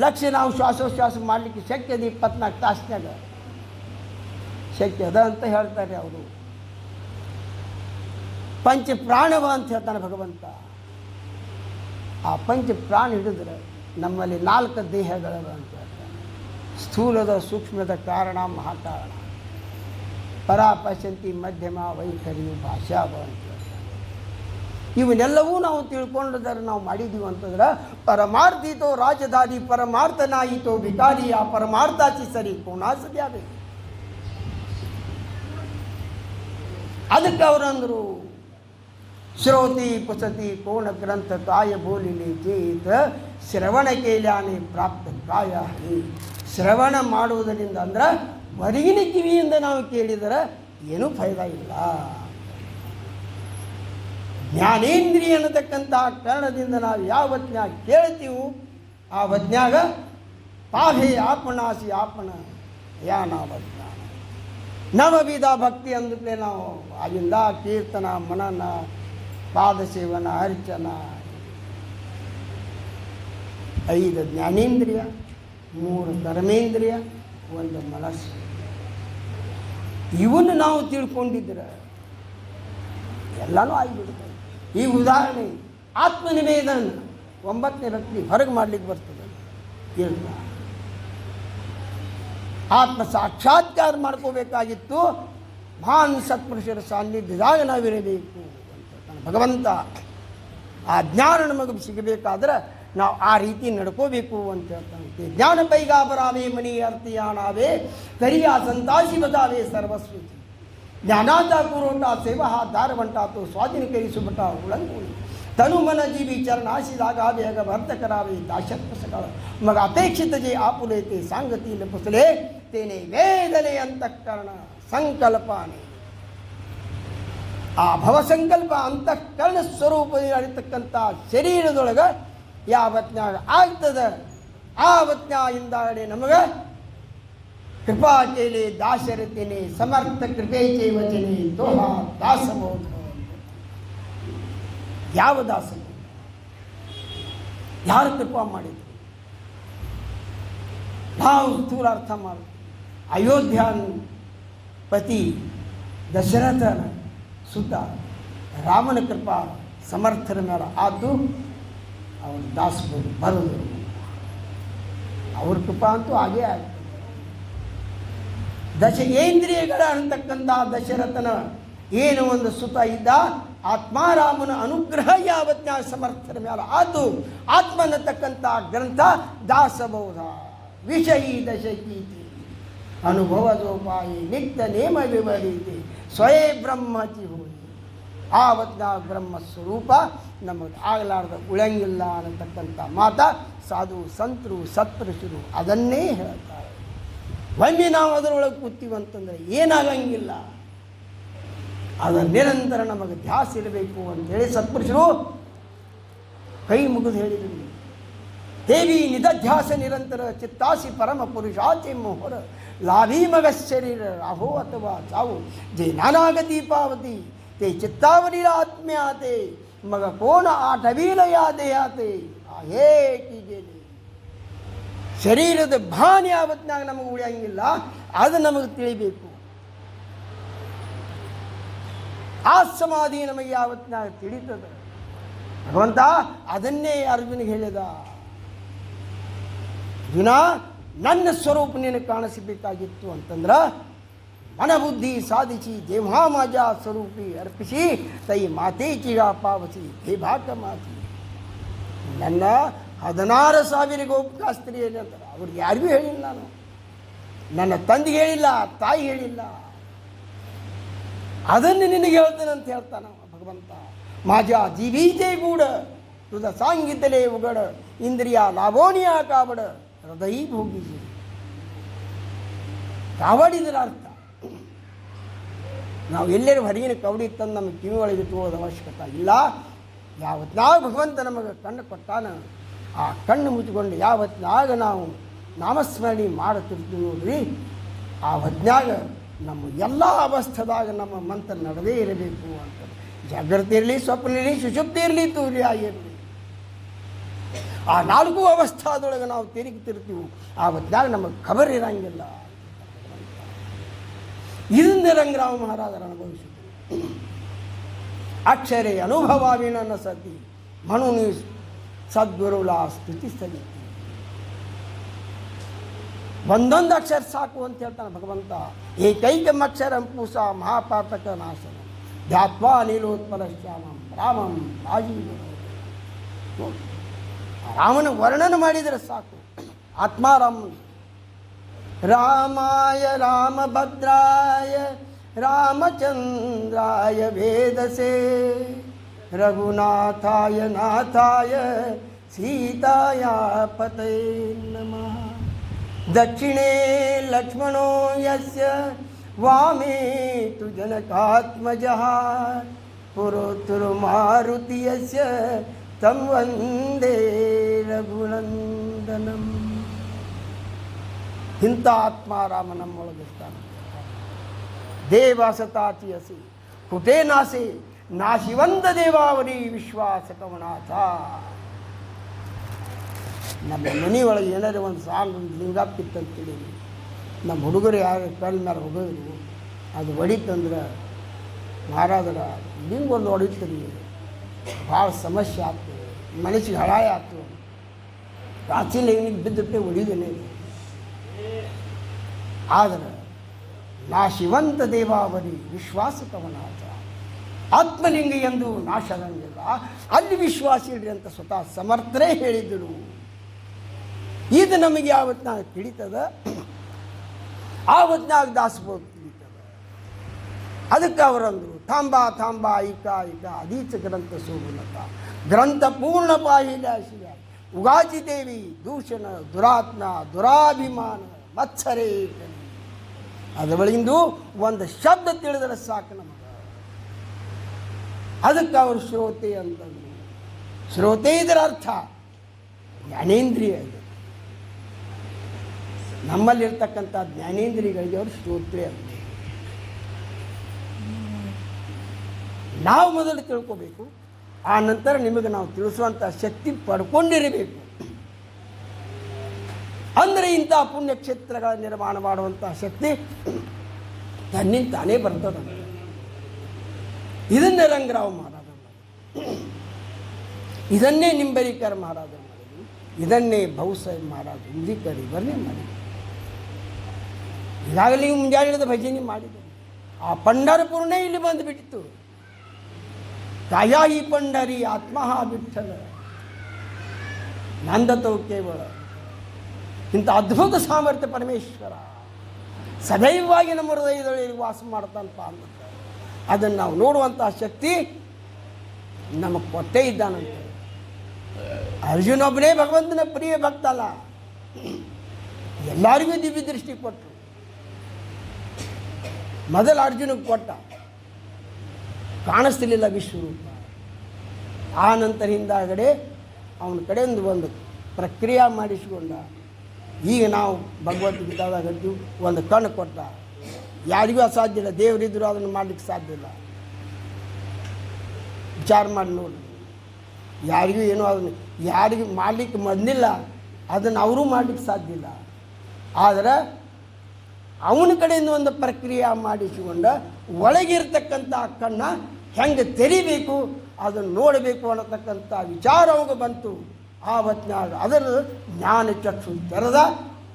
ಲಕ್ಷ ನಾವು ಶ್ವಾಸೋಚ್ಛ್ವಾಸ ಮಾಡಲಿಕ್ಕೆ ಶಕ್ಯ ಅದು 24 ತಾಸಿನಾಗ ಶಕ್ಯ ಅದ ಅಂತ ಹೇಳ್ತಾರೆ ಅವರು. ಪಂಚ ಪ್ರಾಣವ ಅಂತ ಹೇಳ್ತಾನೆ ಭಗವಂತ. ಆ ಪಂಚ ಪ್ರಾಣ ಹಿಡಿದ್ರೆ ನಮ್ಮಲ್ಲಿ 4 ದೇಹಗಳವ ಅಂತ ಹೇಳ್ತಾನೆ. ಸ್ಥೂಲದ, ಸೂಕ್ಷ್ಮದ, ಕಾರಣ, ಮಹಾಕಾರಣ, ಪರಾಪಶಂತಿ, ಮಧ್ಯಮ, ವೈಖರಿಯು, ಭಾಷಾವ ಅಂತ ಹೇಳ್ತಾನೆ. ಇವನ್ನೆಲ್ಲವೂ ನಾವು ತಿಳ್ಕೊಂಡ್ರೆ ನಾವು ಮಾಡಿದ್ದೀವಿ ಅಂತಂದ್ರೆ ಪರಮಾರ್ಥಿತೋ ರಾಜಧಾನಿ ಪರಮಾರ್ಥನಾಯಿತೋ ಭಿಕಾರಿ. ಆ ಪರಮಾರ್ಥಾಚಿ ಸರಿ ಕೋಣಾಸದಿ ಆಗಬೇಕು. ಅದಕ್ಕೆ ಅವರಂದರು ಶ್ರೋತಿ ಪುಸತಿ ಕೋಣ ಗ್ರಂಥ ಕಾಯ ಬೋಲಿಲಿ ಚೇತ ಶ್ರವಣ ಕೇಲ್ಯಾನೆ ಪ್ರಾಪ್ತ ಕಾಯ. ಶ್ರವಣ ಮಾಡುವುದರಿಂದ ಅಂದ್ರೆ ಹೊರಗಿನ ಕಿವಿಯಿಂದ ನಾವು ಕೇಳಿದರೆ ಏನೂ ಫೈದಾ ಇಲ್ಲ. ಜ್ಞಾನೇಂದ್ರಿಯ ಅನ್ನತಕ್ಕಂಥ ಕಾರಣದಿಂದ ನಾವು ಯಾವ ಹೊತ್ನ್ಯಾಗ ಕೇಳ್ತೀವೋ ಆ ಹೊತ್ನ್ಯಾಗ ಪಾಹೆ ಆಪಣಾಸಿ ಆಪಣ ಯಾನಾವಜ್ಞಾನ ನವವಿಧ ಭಕ್ತಿ ಅಂದ್ಲೇ ನಾವು ಅಲ್ಲಿಂದ ಕೀರ್ತನ, ಮನನ, ಪಾದಸೇವನ, ಅರ್ಚನ, 5 ಜ್ಞಾನೇಂದ್ರಿಯ, 3 ಕರ್ಮೇಂದ್ರಿಯ, 1 ಮನಸ್ಸು. ಇವನ್ನು ನಾವು ತಿಳ್ಕೊಂಡಿದ್ರೆ ಎಲ್ಲನೂ ಆಗಿಬಿಡ್ತದೆ. ಈ ಉದಾಹರಣೆ ಆತ್ಮನಿವೇದನ 9ನೇ ವ್ಯಕ್ತಿ ಹೊರಗೆ ಮಾಡಲಿಕ್ಕೆ ಬರ್ತದೆ ಇಲ್ಲ. ಆತ್ಮ ಸಾಕ್ಷಾತ್ಕಾರ ಮಾಡ್ಕೋಬೇಕಾಗಿತ್ತು. ಮಹಾನ್ ಸತ್ಪುರುಷರ ಸಾನ್ನಿಧ್ಯದಾಗ ನಾವಿರಬೇಕು ಅಂತ ಭಗವಂತ. ಆ ಜ್ಞಾನ ನಮಗೆ ಸಿಗಬೇಕಾದ್ರೆ ನಾವು ಆ ರೀತಿ ನಡ್ಕೋಬೇಕು ಅಂತ ಹೇಳ್ತಾನೆ. ಜ್ಞಾನ ಪೈಗಾಬರಾವೇ ಮನಿ ಅರ್ಥಿಯಾಣಾವೇ ಕರಿಯ ಸಂತಾಸಿ ಬದಾವೇ ಸರ್ವಸ್ವಿ ಜ್ಞಾನಾದ ಪೂರ್ವಟ ಸೇವಾ ದಾರವಂಟಾತು ಸ್ವಾಧೀನ ಕರಿಸುಬಟ ಉಳಂಗುಳಿ ತನು ಮನ ಜೀವಿ ಚರಣಾಸಿದಾಗ ಬೇಗ ವರ್ತಕರಾವೇ ದಾಶತ್ಪಸಗಳ ಮಗ ಅಪೇಕ್ಷಿತ ಜೆ ಆಪುಲೇತೆ ಸಾಂಗತಿ ಪುಸಲೇ ತೇನೆ ವೇದನೆ ಅಂತಃಕರಣ ಸಂಕಲ್ಪನೆ. ಆ ಭವಸಂಕಲ್ಪ ಅಂತಃಕರಣ ಸ್ವರೂಪದಲ್ಲಿ ಅಳಿತಕ್ಕಂಥ ಶರೀರದೊಳಗೆ ಯಾವತ್ನ್ಯಾಗ ಆಗ್ತದೆ ಆವತ್ನ್ಯಾಯಿಂದಾಗಡೆ ನಮಗೆ ಕೃಪಾ ಕೇಳಿ ದಾಶರತಿನಿ ಸಮರ್ಥ ಕೃಪೆ ಚೈವಚನೆ ದೋಹ ದಾಸಬಹುದು. ಯಾವ ದಾಸಬಹುದು? ಯಾರು ಕೃಪಾ ಮಾಡಿದ್ರು? ನಾವು ಸ್ಥೂಲ ಅರ್ಥ ಮಾಡೋದು. ಅಯೋಧ್ಯಾನ ಪತಿ ದಶರಥನ ಸುತ ರಾಮನ ಕೃಪಾ ಸಮರ್ಥನ ಮೇಲೆ ಆದ್ದು ಅವರು ದಾಸಬಹುದು ಬರೋದು. ಅವ್ರ ಕೃಪಾ ಅಂತೂ ಹಾಗೇ ಆಗ್ತದೆ. ದಶೇಂದ್ರಿಯಗಳ ಅಂತಕ್ಕಂಥ ದಶರಥನ ಏನು ಒಂದು ಸುತ ಇದ್ದ ಆತ್ಮಾರಾಮನ ಅನುಗ್ರಹ ಯಾವತ್ನ ಸಮರ್ಥನ ಮೇಲೆ ಆತು. ಆತ್ಮ ಅನ್ನತಕ್ಕಂಥ ಗ್ರಂಥ ದಾಸಬೋಧ ವಿಷಯಿ ದಶಕೀತಿ ಅನುಭವದೋಪಾಯಿ ನಿತ್ಯ ನೇಮ ವಿವರೀತಿ ಸ್ವಯೇ ಬ್ರಹ್ಮತಿ ಹೋಗಿ ಆವತ್ನ ಬ್ರಹ್ಮಸ್ವರೂಪ ನಮಗೆ ಆಗಲಾರ್ದ ಉಳಂಗಿಲ್ಲ ಅನ್ನತಕ್ಕಂಥ ಮಾತ ಸಾಧು ಸಂತರು ಸತ್ಪುರುಷರು ಅದನ್ನೇ ಹೇಳ್ತಾರೆ. ಒಮ್ಮೆ ನಾವು ಅದರೊಳಗೆ ಕೂತೀವಂತಂದರೆ ಏನಾಗಂಗಿಲ್ಲ. ಅದರ ನಿರಂತರ ನಮಗೆ ಧ್ಯಾಸ ಇರಬೇಕು ಅಂತೇಳಿ ಸತ್ಪುರುಷರು ಕೈ ಮುಗಿದು ಹೇಳಿದರು. ದೇವಿ ನಿದಧ್ಯಾಸ ನಿರಂತರ ಚಿತ್ತಾಸಿ ಪರಮ ಪುರುಷಾಚೆ ಮೋಹರ ಲಾಭೀ ಮಗ ಶರೀರ ರಾಹೋ ಅಥವಾ ಸಾವು ಜೈ ನಾನಾಗತಿ ಪಾವತಿ ते चित्तावरीला आत्म्याते मग कोण आठवील यादे आते हे कीजेले ಶರೀರದ ಭಾನ ಯಾವತ್ನಾಗ ನಮಗೆ ಉಳಿಯಂಗಿಲ್ಲ. ಅದು ನಮಗೆ ತಿಳಿಬೇಕು. ಆ ಸಮಾಧಿ ನಮಗೆ ಯಾವತ್ನಾಗ ತಿಳಿತದೆ. ಭಗವಂತ ಅದನ್ನೇ ಅರ್ಜುನಿಗೆ ಹೇಳಿದ. ಅರ್ಜುನ, ನನ್ನ ಸ್ವರೂಪ ನೀನು ಕಾಣಿಸಬೇಕಾಗಿತ್ತು ಅಂತಂದ್ರೆ ಮನಬುದ್ಧಿ ಸಾಧಿಸಿ ದೇವಾಮಾಜ ಸ್ವರೂಪಿ ಅರ್ಪಿಸಿ ತೈ ಮಾತೇಚಿಗ ಪಾವಸಿ ಹೇ ಭಾಗ ಮಾತಿ. ನನ್ನ 16,000 ಗೋಪಿಕಾಸ್ತ್ರೀ ಏನು ಅಂತಾರೆ. ಅವ್ರಿಗೆ ಯಾರಿಗೂ ಹೇಳಿಲ್ಲ ನಾನು. ನನ್ನ ತಂದೆಗೆ ಹೇಳಿಲ್ಲ, ತಾಯಿ ಹೇಳಿಲ್ಲ. ಅದನ್ನು ನಿನಗೆ ಹೇಳ್ತೇನೆ ಅಂತ ಹೇಳ್ತಾನ ಭಗವಂತ. ಮಾಜಾ ಜೀವೀತೆ ಗೂಢ ತುದ ಸಾಂಗಿದ್ದಲೇ ಉಗಡ ಇಂದ್ರಿಯ ಲಾವೋಣಿಯ ಕಾವಡ ಹೃದಯ ಭೋಗಿಸಿ. ಕಾವಡಿದರ ಅರ್ಥ ನಾವು ಎಲ್ಲರೂ ಹೊರಗಿನ ಕವಡಿ ತಂದು ನಮಗೆ ಕಿವಿ ಒಳಗೆ ಇಟ್ಕೊಳ್ಳೋದು ಅವಶ್ಯಕತೆ ಇಲ್ಲ. ಯಾವತ್ತಾಗ ಭಗವಂತ ನಮಗೆ ಕಣ್ಣು ಕೊಟ್ಟಾನ, ಆ ಕಣ್ಣು ಮುಚ್ಚಿಕೊಂಡು ಯಾವತ್ತಿನಾಗ ನಾವು ನಾಮಸ್ಮರಣೆ ಮಾಡುತ್ತಿರ್ತೀವಿ ನೋಡ್ರಿ, ಆ ಹೊತ್ನ್ಯಾಗ ನಮ್ಮ ಎಲ್ಲ ಅವಸ್ಥೆದಾಗ ನಮ್ಮ ಮಂತ್ರ ನಡೆದೇ ಇರಬೇಕು ಅಂತ. ಜಾಗೃತಿ ಇರಲಿ, ಸ್ವಪ್ನ ಇರಲಿ, ಸುಷುಪ್ತಿ ಇರಲಿ, ತುರ್ಯ ಇರಲಿ, ಆ 4 ಅವಸ್ಥಾದೊಳಗೆ ನಾವು ತಿರುಗ್ತಿರ್ತೀವಿ. ಆ ಹೊತ್ನ್ಯಾಗ ನಮಗೆ ಖಬರ್ ಇರಂಗಿಲ್ಲ. ಇದನ್ನೇ ರಂಗರಾವ್ ಮಹಾರಾಜರು ಅನುಭವಿಸಿದರು. ಅಕ್ಷರೇ ಅನುಭವಾವಿನ ಸತಿ ಮನುನಿ ಸದ್ಗುರುಲ ಸ್ತುತಿ ಸರಿತಿ. ಒಂದೊಂದು ಅಕ್ಷರ ಸಾಕು ಅಂತ ಹೇಳ್ತಾನೆ ಭಗವಂತ. ಏಕೈಕಮಕ್ಷರ ಪೂಸ ಮಹಾಪಾತಕ ನಾಶನ ಧ್ಯಾತ್ವಾ ನೀಲೋತ್ಪಲಶ್ಯಾಮಂ ರಾಮಂ ರಾಜೀವ. ರಾಮನ ವರ್ಣನೆ ಮಾಡಿದರೆ ಸಾಕು. ಆತ್ಮಾರಾಮ ರಾಮಾಯ ರಾಮಭದ್ರಾಯ ರಾಮಚಂದ್ರಾಯ ವೇದಸೆ ರಘುನಾಥಾಯ ನಾಥಾಯ ಸೀತಾಯ ಪತೇ ನಮಃ. ದಕ್ಷಿಣೇ ಲಕ್ಷ್ಮಣೋ ಯಸ್ಯ ವಾಮೇ ತು ಜನಕಾತ್ಮಜಃ ಪುರೋತ್ತರೋ ಮಾರುತಿ ಯಸ್ಯ ತಂ ವಂದೇ ರಘುನಂದನಂ. ಇಂಥ ಆತ್ಮಾರಾಮ ನಮ್ಮೊಳಗಿರ್ತಾನೆ. ದೇವಾಸತಾತಿಯಸಿ ಕುಟೇ ನಾಸಿ ನಾಶಿವಂತ ದೇವಾವರಿ ವಿಶ್ವಾಸ ಕವನಾಥ. ನಮ್ಮ ಮನೆಯೊಳಗೆ ಏನಾರು ಒಂದು ಸಾಂಗ್ ಒಂದು ಲಿಂಗಾಪಿತ್ತಂತೇಳಿ ನಮ್ಮ ಹುಡುಗರು ಯಾರು ಕಲ್ ಮೇಲೆ ಹೋಗೋದು ಅದು ಹೊಡಿತಂದ್ರೆ ಮಹಾರಾಜರ ಲಿಂಗ ಒಂದು ಹೊಡಿತೀರಿ, ಭಾಳ ಸಮಸ್ಯೆ ಆಗ್ತದೆ, ಮನಸ್ಸಿಗೆ ಹಳಾಯ ಆಗ್ತದೆ. ರಾತ್ರಿ ಲಿಂಗಿಗೆ ಬಿದ್ದುಟ್ಟೆ ಹೊಡಿದೇನೆ. ಆದರೆ ನಾಶಿವಂತ ದೇವಾವರಿ ವಿಶ್ವಾಸ ಕವನಾಥ. ಆತ್ಮಲಿಂಗ ಎಂದು ನಾಶರಂಗಿಲ್ಲ, ಅಲ್ಲಿ ವಿಶ್ವಾಸ ಇಡ್ರಿ ಅಂತ ಸ್ವತಃ ಸಮರ್ಥರೇ ಹೇಳಿದರು. ಇದು ನಮಗೆ ಯಾವತ್ತಿನಾಗ ತಿಳಿತದ, ಆವತ್ತಿನಾಗ ದಾಸಬೋಧ ತಿಳಿತದ. ಅದಕ್ಕೆ ಅವರಂದರು ತಾಂಬಾ ತಾಂಬಾ ಐಕ ಐಕ ಅದೀಚ ಗ್ರಂಥ ಸೋಮನತ ಗ್ರಂಥ ಪೂರ್ಣ ಪಾಹಿಲಾಶಿಯ ಉಗಾಜಿ ದೇವಿ ದೂಷಣ ದುರಾತ್ಮ ದುರಾಭಿಮಾನ ಮತ್ಸರೇ. ಅದ್ರ ಒಳಗಿಂದು ಒಂದು ಶಬ್ದ ತಿಳಿದರೆ ಸಾಕು ನಮಗೆ. ಅದಕ್ಕೆ ಅವರು ಶ್ರೋತೆ ಅಂತಂದರು. ಶ್ರೋತೆ ಇದರ ಅರ್ಥ ಜ್ಞಾನೇಂದ್ರಿಯ. ಇದು ನಮ್ಮಲ್ಲಿರ್ತಕ್ಕಂಥ ಜ್ಞಾನೇಂದ್ರಿಯಗಳಿಗೆ ಅವರು ಶ್ರೋತ್ರೆ ಅಂತ. ನಾವು ಮೊದಲು ತಿಳ್ಕೋಬೇಕು, ಆ ನಂತರ ನಿಮಗೆ ನಾವು ತಿಳಿಸುವಂಥ ಶಕ್ತಿ ಪಡ್ಕೊಂಡಿರಬೇಕು. ಅಂದರೆ ಇಂಥ ಪುಣ್ಯಕ್ಷೇತ್ರಗಳ ನಿರ್ಮಾಣ ಮಾಡುವಂಥ ಶಕ್ತಿ ತನ್ನಿಂದ ತಾನೇ ಬರ್ತದೆ. ಇದನ್ನೇ ರಂಗರಾವ್ ಮಹಾರಾಜ ಮಾಡಿದ್ರು, ಇದನ್ನೇ ನಿಂಬರಿಕರ್ ಮಹಾರಾಜ ಮಾಡಿದ್ರು, ಇದನ್ನೇ ಬಹುಸಾಹೇಬ್ ಮಹಾರಾಜ ಇಂದಿಕರ್ ಇವರನ್ನೇ ಮಾಡಿದರು. ಈಗಾಗಲೇ ಮುಂಜಾನೆ ಭಜನೆ ಮಾಡಿದರು. ಆ ಪಂಢರಪುರನೇ ಇಲ್ಲಿ ಬಂದುಬಿಟ್ಟಿತ್ತು. ಕಾಯಾ ಈ ಪಂಡರಿ ಆತ್ಮಃ ಬಿಟ್ಟಲ ನಂದತೋ ಕೇವಲ. ಇಂಥ ಅದ್ಭುತ ಸಾಮರ್ಥ್ಯ ಪರಮೇಶ್ವರ ಸದೈವವಾಗಿ ನಮ್ಮ ಹೃದಯದಲ್ಲಿ ವಾಸ ಮಾಡ್ತಾನಪ್ಪ ಅಂತ ಅದನ್ನು ನಾವು ನೋಡುವಂಥ ಶಕ್ತಿ ನಮಗೆ ಕೊಟ್ಟೇ ಇದ್ದಾನಂತೆ. ಅರ್ಜುನೊಬ್ಬನೇ ಭಗವಂತನ ಪ್ರಿಯ ಭಕ್ತ ಅಲ್ಲ, ಎಲ್ಲರಿಗೂ ದಿವ್ಯ ದೃಷ್ಟಿ ಕೊಟ್ಟರು. ಮೊದಲು ಅರ್ಜುನಿಗೆ ಕೊಟ್ಟ, ಕಾಣಿಸ್ತಿರ್ಲಿಲ್ಲ ವಿಶ್ವರೂಪ. ಆ ನಂತರ ಹಿಂದಾಗಡೆ ಅವನ ಕಡೆಯಿಂದ ಒಂದು ಪ್ರಕ್ರಿಯೆ ಮಾಡಿಸಿಕೊಂಡ. ಈಗ ನಾವು ಭಗವದ್ಗೀತಾದಾಗ ಒಂದು ಕಣ್ಣು ಕೊಟ್ಟ. ಯಾರಿಗೂ ಅಸಾಧ್ಯ ಇಲ್ಲ, ದೇವರಿದ್ದರೂ ಅದನ್ನು ಮಾಡಲಿಕ್ಕೆ ಸಾಧ್ಯ ಇಲ್ಲ. ವಿಚಾರ ಮಾಡಿ ನೋಡಿ, ಯಾರಿಗೂ ಏನೋ ಅದನ್ನು ಯಾರಿಗೂ ಮಾಡಲಿಕ್ಕೆ ಮೊದಲಿಲ್ಲ, ಅದನ್ನು ಅವರೂ ಮಾಡಲಿಕ್ಕೆ ಸಾಧ್ಯ ಇಲ್ಲ. ಆದರೆ ಅವನ ಕಡೆಯಿಂದ ಒಂದು ಪ್ರಕ್ರಿಯೆ ಮಾಡಿಸಿಕೊಂಡ ಒಳಗಿರ್ತಕ್ಕಂಥ ಕಣ್ಣ ಹೆಂಗೆ ತೆರಿಬೇಕು, ಅದನ್ನು ನೋಡಬೇಕು ಅನ್ನತಕ್ಕಂಥ ವಿಚಾರ ಅವಾಗ ಬಂತು. ಆ ಹೊತ್ತಿನಾಗ ಅದರ ಜ್ಞಾನ ಚಕ್ಷು ತೆರೆದ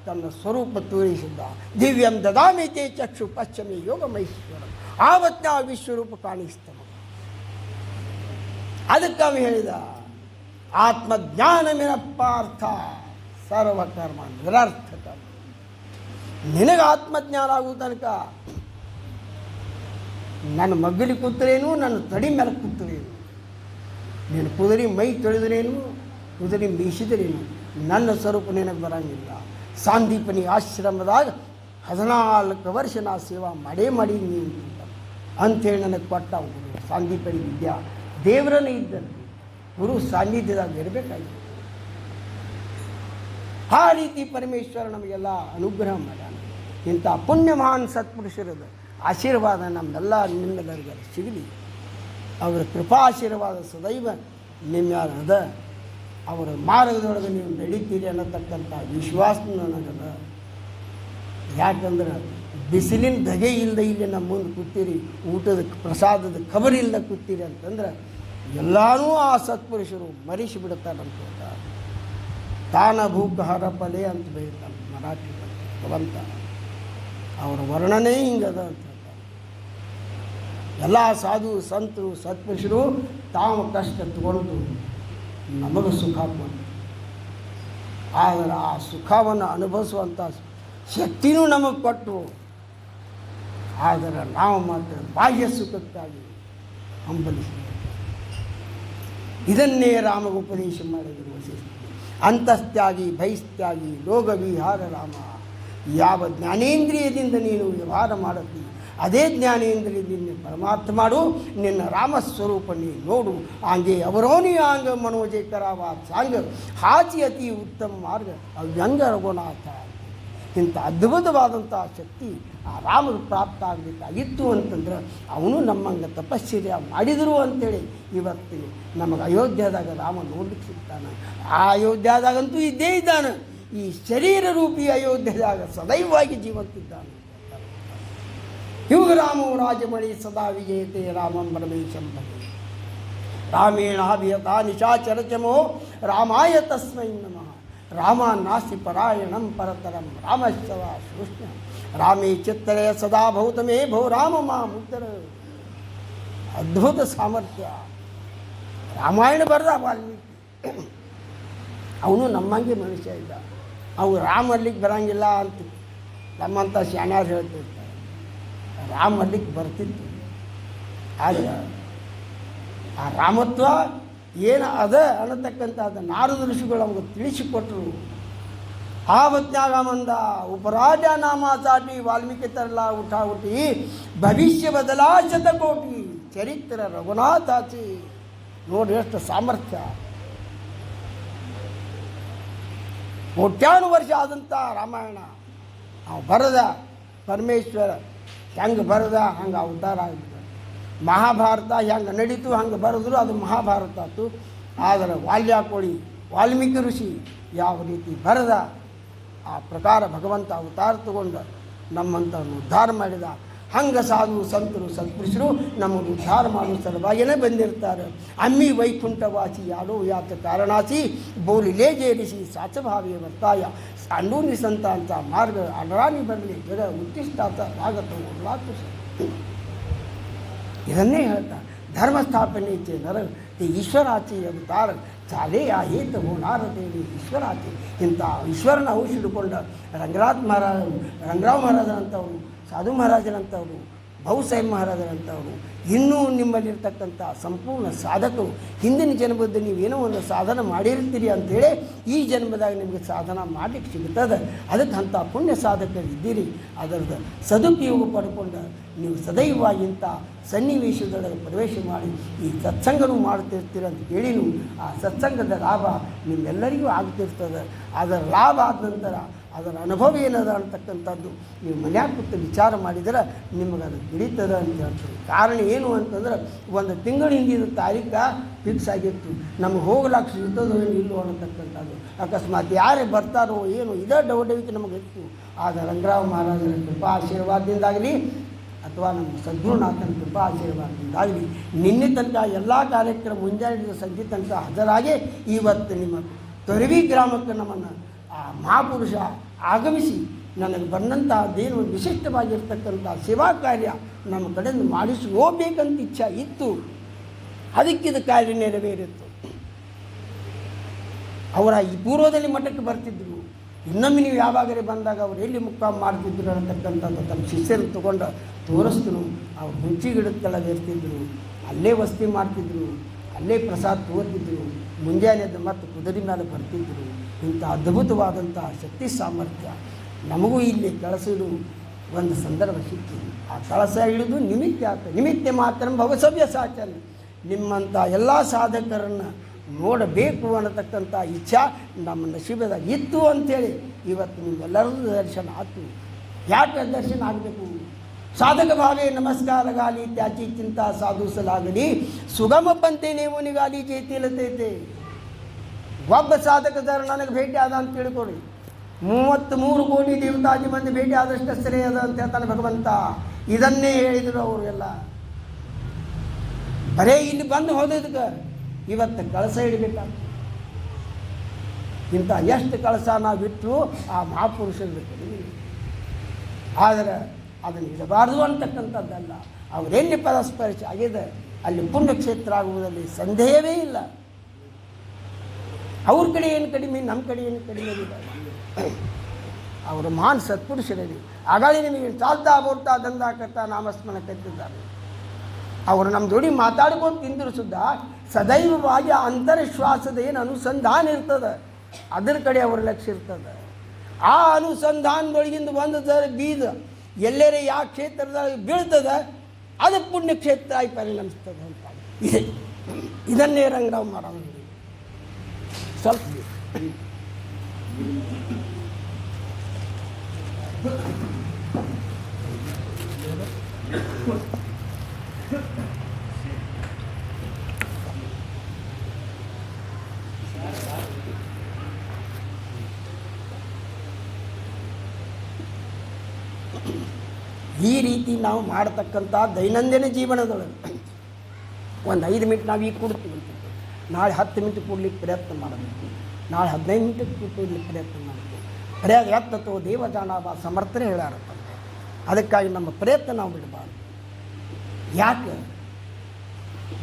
ತನ್ನ ಸ್ವರೂಪ ತೋರಿಸಿದ್ದ. ದಿವ್ಯಂ ದದಾಮಿತೆ ಚಕ್ಷು ಪಶ್ಚಿಮಿ ಯೋಗ ಮೈಶ್ವರ. ಆ ಹೊತ್ತಿನ ವಿಶ್ವರೂಪ ಕಾಣಿಸ್ತಾನೆ. ಅದಕ್ಕೆ ಅವ ಹೇಳಿದ ಆತ್ಮಜ್ಞಾನಮಿನ ಪಾರ್ಥ ಸರ್ವಕರ್ಮ ನಿರರ್ಥಕ. ನಿನಗೆ ಆತ್ಮಜ್ಞಾನ ಆಗುವ ತನಕ ನನ್ನ ಮಗ್ಗಲಿ ಕೂತರೇನು, ನನ್ನ ತಡಿ ಮೇಲೆ ಕೂತರೇನು, ನೀನು ಕುದುರೆ ಮೈ ತೊಳೆದ್ರೇನು, ಕುದುರೆ ಮೀಸಿದ್ರೇನು, ನನ್ನ ಸ್ವರೂಪ ನಿನಗೆ ಬರೋಂಗಿಲ್ಲ. ಸಾಂದೀಪನಿ ಆಶ್ರಮದಾಗ 14 ವರ್ಷ ನಾ ಸೇವಾ ಮಾಡೀನಿ ಅಂತ. ಅಂಥೇಳಿ ನನಗೆ ಕೊಟ್ಟ ಗುರು ಸಾಂದೀಪನಿ ವಿದ್ಯಾ. ದೇವರನ್ನೇ ಇದ್ದಲ್ಲಿ ಗುರು ಸಾನ್ನಿಧ್ಯದಾಗ ಇರಬೇಕಾಗಿತ್ತು. ಆ ರೀತಿ ಪರಮೇಶ್ವರ ನಮಗೆಲ್ಲ ಅನುಗ್ರಹ ಮಾಡ್ಯಾನ. ಇಂಥ ಪುಣ್ಯ ಮಹಾನ್ ಸತ್ಪುರುಷರದ ಆಶೀರ್ವಾದ ನಮ್ಮೆಲ್ಲ ನಿಮ್ಮೆಲ್ಲರಿಗೂ ಸಿಗಲಿ. ಅವರ ಕೃಪಾಶೀರ್ವಾದ ಸದೈವ ನಿಮ್ಮ ಅದ. ಅವರ ಮಾರ್ಗದೊಳಗೆ ನೀವು ನಡೀತೀರಿ ಅನ್ನತಕ್ಕಂಥ ವಿಶ್ವಾಸ ನನಗದ. ಯಾಕಂದ್ರೆ ಬಿಸಿಲಿನ ಧಗೆ ಇಲ್ಲದೆ ಇಲ್ಲಿ ನಮ್ಮ ಮುಂದೆ ಕೂತೀರಿ, ಊಟದ ಪ್ರಸಾದದ ಖಬರ್ ಇಲ್ಲದೆ ಕೂತೀರಿ ಅಂತಂದ್ರೆ ಎಲ್ಲರೂ ಆ ಸತ್ಪುರುಷರು ಮರೆಸಿಬಿಡ್ತಾರಂತ. ತಾನ ಭೂಕ ಹರಪಲೆ ಅಂತ ಬೈತಾನೆ ಮರಾಠಿ ಭಗವಂತ. ಅವರ ವರ್ಣನೆ ಹಿಂಗದ ಅಂತ ಹೇಳ್ತಾರೆ. ಎಲ್ಲ ಸಾಧು ಸಂತರು ಸತ್ಪುರುಷರು ತಾವು ಕಷ್ಟ ತಗೊಂಡು ನಮಗೆ ಸುಖ ಕೊಟ್ಟು, ಆದರೆ ಆ ಸುಖವನ್ನು ಅನುಭವಿಸುವಂಥ ಶಕ್ತಿನೂ ನಮಗೆ ಕೊಟ್ಟು, ಆದರೆ ನಾವು ಮಾತ್ರ ಬಾಹ್ಯ ಸುಖಕ್ಕಾಗಿ ಹಂಬಲಿಸಿ ಇದನ್ನೇ ರಾಮಗೆ ಉಪದೇಶ ಮಾಡಿದರು ವಸಿಷ್ಠ. ಅಂತಸ್ತ್ಯಾಗಿ ಬಹಿಸ್ತ್ಯಾಗಿ ಲೋಕವಿಹಾರ ರಾಮ. ಯಾವ ಜ್ಞಾನೇಂದ್ರಿಯದಿಂದ ನೀನು ವ್ಯವಹಾರ ಮಾಡುತ್ತೀ ಅದೇ ಜ್ಞಾನೇಂದ್ರಿಯದಿಂದ ಪರಮಾರ್ಥ ಮಾಡು. ನಿನ್ನ ರಾಮಸ್ವರೂಪ ನೀ ನೋಡು. ಹಂಗೆ ಅವರೋನಿ ಆಂಗ ಮನೋಜೇಕರಾವ ಸಾಂಗ ಹಾಚಿ ಅತಿ ಉತ್ತಮ ಮಾರ್ಗ ಅವ್ಯಂಗ ರಘುನಾಥ. ಇಂಥ ಅದ್ಭುತವಾದಂಥ ಶಕ್ತಿ ಆ ರಾಮರು ಪ್ರಾಪ್ತ ಆಗಬೇಕಾಗಿತ್ತು ಅಂತಂದ್ರೆ ಅವನು ನಮ್ಮಂಗೆ ತಪಶ್ಚರ್ಯ ಮಾಡಿದರು ಅಂಥೇಳಿ ಇವತ್ತು ನಮಗೆ ಅಯೋಧ್ಯದಾಗ ರಾಮ ನೋಡ್ಲಿಕ್ಕೆ ಸಿಗ್ತಾನೆ. ಆ ಅಯೋಧ್ಯದಾಗಂತೂ ಇದ್ದೇ ಇದ್ದಾನೆ. ಈ ಶರೀರ ರೂಪಿ ಅಯೋಧ್ಯದಾಗ ಸದೈವಾಗಿ ಜೀವಂತಿದ್ದಾನೆ. ಇವು ರಾಮೋ ರಾಜಮಣಿ ಸದಾ ವಿಜಯತೆ ರಾಮಂ ಪರಮೇಶಂ ರಾಮೇಣಾಭಿಯತ ನಿಶಾಚರಚಮೋ ರಾಮಾಯ ತಸ್ಮೈ ನಮಃ. ರಾಮ ನಾಸ್ತಿ ಪರಾಯಣಂ ಪರತರಂ ರಾಮಶ್ಚವ ಸೃಷ್ಣ ರಾಮೇ ಚಿತ್ತರೆ ಸದಾ ಭೌತಮೇ ಭೋ ರಾಮ ಮಾ ಮುದ್ದರ. ಅದ್ಭುತ ಸಾಮರ್ಥ್ಯ. ರಾಮಾಯಣ ಬರೆದ ವಾಲ್ಮೀಕಿ. ಅವನು ನಮ್ಮಂಗೆ ಮನುಷ್ಯ ಇದ್ದ. ಅವು ರಾಮ ಅಲ್ಲಿಗೆ ಬರೋಂಗಿಲ್ಲ ಅಂತ ನಮ್ಮಂಥ ಶಾಣ್ಯಾರು ಹೇಳ್ತಿರ್ತಾರೆ. ರಾಮ ಅಲ್ಲಿಗೆ ಬರ್ತಿತ್ತು. ಆದರೆ ಆ ರಾಮತ್ವ ಏನು ಅದ ಅನ್ನತಕ್ಕಂಥದ್ದು ನಾರದ ಋಷಿಗಳು ನಮಗೆ ತಿಳಿಸಿಕೊಟ್ಟರು. ಆ ಹೊತ್ನ್ಯಾಗ ಮಂದ ಉಪರಾಜ ನಾಮ ಚಾಟಿ ವಾಲ್ಮೀಕಿ ತರಲ ಉಠಾವುಟಿ ಭವಿಷ್ಯ ಬದಲಾ ಶತಕೋಟಿ ಚರಿತ್ರ ರಘುನಾಥಾಚಿ. ನೋಡಿ ಎಷ್ಟು ಸಾಮರ್ಥ್ಯ. ಕೋಟ್ಯಾನು ವರ್ಷ ಆದಂಥ ರಾಮಾಯಣ ನಾವು ಬರದ ಪರಮೇಶ್ವರ ಹೆಂಗೆ ಬರದ ಹಂಗೆ ಅವತಾರ ಆಗಿತ್ತು. ಮಹಾಭಾರತ ಹೆಂಗೆ ನಡೀತು ಹಂಗೆ ಬರೆದ್ರು ಅದು ಮಹಾಭಾರತ ಆಯ್ತು. ಆದರೆ ವಾಲ್ಮೀಕಿ ಋಷಿ ಯಾವ ರೀತಿ ಬರೆದ ಆ ಪ್ರಕಾರ ಭಗವಂತ ಅವತಾರ ತಗೊಂಡು ನಮ್ಮಂಥವ್ರನ್ನ ಉದ್ಧಾರ ಮಾಡಿದ. ಹಂಗೆ ಸಾಧು ಸಂತರು ಸತ್ಪುರುಷರು ನಮಗೆ ಉದ್ಧಾರ ಮಾಡುವ ಸಲುವಾಗಿಯೇ ಬಂದಿರ್ತಾರೆ. ಅಮ್ಮಿ ವೈಕುಂಠವಾಸಿ ಯಾಡೋ ಯಾತ ಕಾರಣಾಸಿ ಬೋಲಿಲೇ ಜೇರಿಸಿ ಸಾಚಭಾವಿಯ ವರ್ತಾಯ ಸಾಂಡೂನಿ ಸಂತ ಅಂತ ಮಾರ್ಗ ಅಡರಾನಿ ಬರಲಿ ಜಗ ಉತ್ತಿಷ್ಟಾತ ಆಗತ್ತ ಉಲ್ಲಾಸ. ಇದನ್ನೇ ಹೇಳ್ತಾರೆ. ಧರ್ಮ ಸ್ಥಾಪನೆ ಇಚ್ಛೆ ನರ ಈಶ್ವರಾಚಿ ಅವತಾರ ಚಾಲೇ ಆ ಏತ ಹೋನಾರದೇವಿ ಈಶ್ವರಾಚಿ. ಇಂಥ ಈಶ್ವರನ ಔಷಧ ಹಿಡ್ಕೊಂಡ ರಂಗರಾವ್ ಮಹಾರಾಜರಂಥವ್ರು, ಸಾಧು ಮಹಾರಾಜರಂಥವ್ರು, ಬಹುಸಾಹೇಬ್ ಮಹಾರಾಜರಂಥವ್ರು, ಇನ್ನೂ ನಿಮ್ಮಲ್ಲಿರ್ತಕ್ಕಂಥ ಸಂಪೂರ್ಣ ಸಾಧಕರು ಹಿಂದಿನ ಜನ್ಮದ ನೀವೇನೋ ಒಂದು ಸಾಧನ ಮಾಡಿರ್ತೀರಿ ಅಂಥೇಳಿ ಈ ಜನ್ಮದಾಗ ನಿಮಗೆ ಸಾಧನ ಮಾಡಲಿಕ್ಕೆ ಸಿಗ್ತದೆ. ಅದಕ್ಕೆ ಅಂಥ ಪುಣ್ಯ ಸಾಧಕರು ಇದ್ದೀರಿ. ಅದರದ್ದು ಸದುಪಯೋಗ ಪಡ್ಕೊಂಡು ನೀವು ಸದೈವಾಗಿ ಇಂಥ ಸನ್ನಿವೇಶದೊಳಗೆ ಪ್ರವೇಶ ಮಾಡಿ ಈ ಸತ್ಸಂಗನೂ ಮಾಡ್ತಿರ್ತೀರ ಅಂತ ಹೇಳಿನೂ ಆ ಸತ್ಸಂಗದ ಲಾಭ ನಿಮ್ಮೆಲ್ಲರಿಗೂ ಆಗ್ತಿರ್ತದೆ. ಅದರ ಲಾಭ ಆದ ನಂತರ ಅದರ ಅನುಭವ ಏನದ ಅಂತಕ್ಕಂಥದ್ದು ನೀವು ಮನ್ಯಾಗ ಕೂತು ವಿಚಾರ ಮಾಡಿದರೆ ನಿಮಗೆ ಅದು ತಿಳಿತದೆ ಅಂತ ಹೇಳ್ತೀವಿ. ಕಾರಣ ಏನು ಅಂತಂದ್ರೆ ಒಂದು ತಿಂಗಳ ಹಿಂದಿನ ತಾರೀಕು ಫಿಕ್ಸ್ ಆಗಿತ್ತು. ನಮಗೆ ಹೋಗ್ಲಾಕ ಸಿಗ್ತದೋ ಏನು ಇಲ್ಲೋ ಅನ್ನತಕ್ಕಂಥದ್ದು. ಅಕಸ್ಮಾತ್ ಯಾರೇ ಬರ್ತಾರೋ ಏನು ಇದೇ ಡೌಡವಿಕೆ ನಮಗಿತ್ತು. ಆದರೆ ರಂಗರಾವ್ ಮಹಾರಾಜರ ಕೃಪಾ ಆಶೀರ್ವಾದದಿಂದಾಗಲಿ ಅಥವಾ ನಮ್ಮ ಸದ್ಗುರುನಾಥನ ಕೃಪಾ ಆಶೀರ್ವಾದದಿಂದಾಗಲಿ ನಿನ್ನೆ ತನಕ ಎಲ್ಲ ಕಾರ್ಯಕ್ರಮ ಮುಂಜಾನೆ ಸಂಜೆ ತನಕ ಹಾಜರಾಗಿ ಇವತ್ತು ನಿಮ್ಮ ತೊರವಿ ಗ್ರಾಮಕ್ಕೆ ನಮ್ಮನ್ನು ಆ ಮಹಾಪುರುಷ ಆಗಮಿಸಿ ನನಗೆ ಬಂದಂಥದ್ದೇನು ವಿಶಿಷ್ಟವಾಗಿರ್ತಕ್ಕಂಥ ಸೇವಾ ಕಾರ್ಯ ನಮ್ಮ ಕಡೆಯಿಂದ ಮಾಡಿಸಿ ಹೋಗ್ಬೇಕಂತ ಇಚ್ಛೆ ಇತ್ತು. ಅದಕ್ಕಿದು ಕಾರ್ಯ ನೆರವೇರಿತ್ತು. ಅವರ ಈ ಪೂರ್ವದಲ್ಲಿ ಮಠಕ್ಕೆ ಬರ್ತಿದ್ದರು. ಇನ್ನೊಮ್ಮೆ ನೀವು ಯಾವಾಗಲೇ ಬಂದಾಗ ಅವ್ರು ಎಲ್ಲಿ ಮುಕ್ಕಾಂ ಮಾಡ್ತಿದ್ರು ಅನ್ನತಕ್ಕಂಥದ್ದು ತಮ್ಮ ಶಿಷ್ಯರು ತೊಗೊಂಡು ತೋರಿಸಿದ್ರು. ಅವ್ರು ಹುಂಚಿ ಗಿಡದ ಕೆಳಗೆ ಇರ್ತಿದ್ರು, ಅಲ್ಲೇ ವಸತಿ ಮಾಡ್ತಿದ್ರು, ಅಲ್ಲೇ ಪ್ರಸಾದ ತೋರ್ತಿದ್ರು. ಮುಂಜಾನೆ ಎದ್ದು ಮತ್ತು ಕುದುರೆ ಮೇಲೆ ಬರ್ತಿದ್ದರು. ಇಂಥ ಅದ್ಭುತವಾದಂಥ ಶಕ್ತಿ ಸಾಮರ್ಥ್ಯ ನಮಗೂ ಇಲ್ಲಿ ಕಳಿಸಿಡು ಒಂದು ಸಂದರ್ಭ ಸಿಕ್ಕಿದೆ. ಆ ಕಳಸ ಹಿಡಿದು ನಿಮಿತ್ತ ಆಗ್ತದೆ. ನಿಮಿತ್ತ ಮಾತ್ರ ಭವಸವ್ಯ ಸಾಚನೆ. ನಿಮ್ಮಂಥ ಎಲ್ಲ ಸಾಧಕರನ್ನು ನೋಡಬೇಕು ಅನ್ನತಕ್ಕಂಥ ಇಚ್ಛಾ ನಮ್ಮ ನಶೀಬದಾಗ ಇತ್ತು ಅಂಥೇಳಿ ಇವತ್ತು ನಿಮ್ಮೆಲ್ಲರದ್ದು ದರ್ಶನ ಆಯ್ತು. ಯಾಕೆ ದರ್ಶನ ಆಗಬೇಕು? ಸಾಧಕ ಭಾವೇ ನಮಸ್ಕಾರಗಾಲಿ ತ್ಯಾಚಿ ಚಿಂತಾ ಸಾಧುಸಲಾಗಲಿ ಸುಗಮ ಬಂತೆ ನೀವು ನಿಗಾಲಿ ಚೇತಿಲತೈತೆ. ಒಬ್ಬ ಸಾಧಕದಾರ ನನಗೆ ಭೇಟಿ ಆದ ಅಂತ ತಿಳ್ಕೊಡಿ. 33 ಕೋಟಿ ದೇವತಾಜಿ ಮಂದಿ ಭೇಟಿ ಆದಷ್ಟು ಶ್ರೇಯ ಅದ ಅಂತ ಹೇಳ್ತಾನೆ ಭಗವಂತ. ಇದನ್ನೇ ಹೇಳಿದರು ಅವರೆಲ್ಲ. ಬರೇ ಇಲ್ಲಿ ಬಂದು ಹೋದಕ್ಕೆ ಇವತ್ತು ಕಳಸ ಇಡಬೇಕಾಗ್ತದೆ. ಇಂಥ ಎಷ್ಟು ಕಳಸ ನಾವು ಬಿಟ್ಟು ಆ ಮಹಾಪುರುಷರು ಬೇಕು. ಆದರೆ ಅದನ್ನು ಇಡಬಾರ್ದು ಅಂತಕ್ಕಂಥದ್ದಲ್ಲ. ಅವರೆಲ್ಲಿ ಪರಸ್ಪರ ಆಗಿದೆ ಅಲ್ಲಿ ಪುಣ್ಯಕ್ಷೇತ್ರ ಆಗುವುದರಲ್ಲಿ ಸಂದೇಹವೇ ಇಲ್ಲ. ಅವ್ರ ಕಡೆ ಏನು ಕಡಿಮೆ, ನಮ್ಮ ಕಡೆ ಏನು ಕಡಿಮೆ ಇಲ್ಲ. ಅವರು ಮಹಾನ್ ಸತ್ಪುರುಷರಲ್ಲಿ ಆಗಾಳಿ ನಿಮಗೆ ಚಾಲ್ತಾ ಬೋರ್ತಾ ದಂದಾಕರ್ತಾ ನಾಮಸ್ಮರಣ ಕಟ್ಟಿದ್ದಾರೆ. ಅವರು ನಮ್ಮ ಜೋಡಿ ಮಾತಾಡ್ಕೊಂಡು ತಿಂದರು ಸುದ್ದ ಸದೈವವಾಗಿ ಅಂತರ್ಶ್ವಾಸದ ಏನು ಅನುಸಂಧಾನ ಇರ್ತದೆ ಅದರ ಕಡೆ ಅವರ ಲಕ್ಷ್ಯ ಇರ್ತದೆ. ಆ ಅನುಸಂಧಾನದೊಳಗಿಂದ ಒಂದು ಬೀಜ ಎಲ್ಲರೇ ಯಾವ ಕ್ಷೇತ್ರದಾಗ ಬೀಳ್ತದೆ ಅದು ಪುಣ್ಯಕ್ಷೇತ್ರ ಆಗಿ ಪರಿಣಮಿಸ್ತದೆ ಅಂತ ಇದನ್ನೇ ರಂಗರಾವ್ ಮಾಡೋದು. ಸ್ವಲ್ಪ ಈ ರೀತಿ ನಾವು ಮಾಡತಕ್ಕಂಥ ದೈನಂದಿನ ಜೀವನದೊಳಗೆ ಒಂದು 5 ಮಿನಿಟ್ ನಾವು ಈಗ ಕೊಡ್ತೀವಿ ಅಂತ, ನಾಳೆ 10 ಮಿನಿಟ್ ಕೊಡ್ಲಿಕ್ಕೆ ಪ್ರಯತ್ನ ಮಾಡಬೇಕು, ನಾಳೆ 15 ಮಿನಿಟ್ ಕೊಡ್ಲಿಕ್ಕೆ ಪ್ರಯತ್ನ ಮಾಡಬೇಕು. ಪ್ರಯಾಗ ಎತ್ತೋ ದೇವಜಾನವ ಸಮರ್ಥನೆ ಹೇಳಾರತ್ತಂತೆ. ಅದಕ್ಕಾಗಿ ನಮ್ಮ ಪ್ರಯತ್ನ ನಾವು ಬಿಡಬಾರ್ದು. ಯಾಕೆ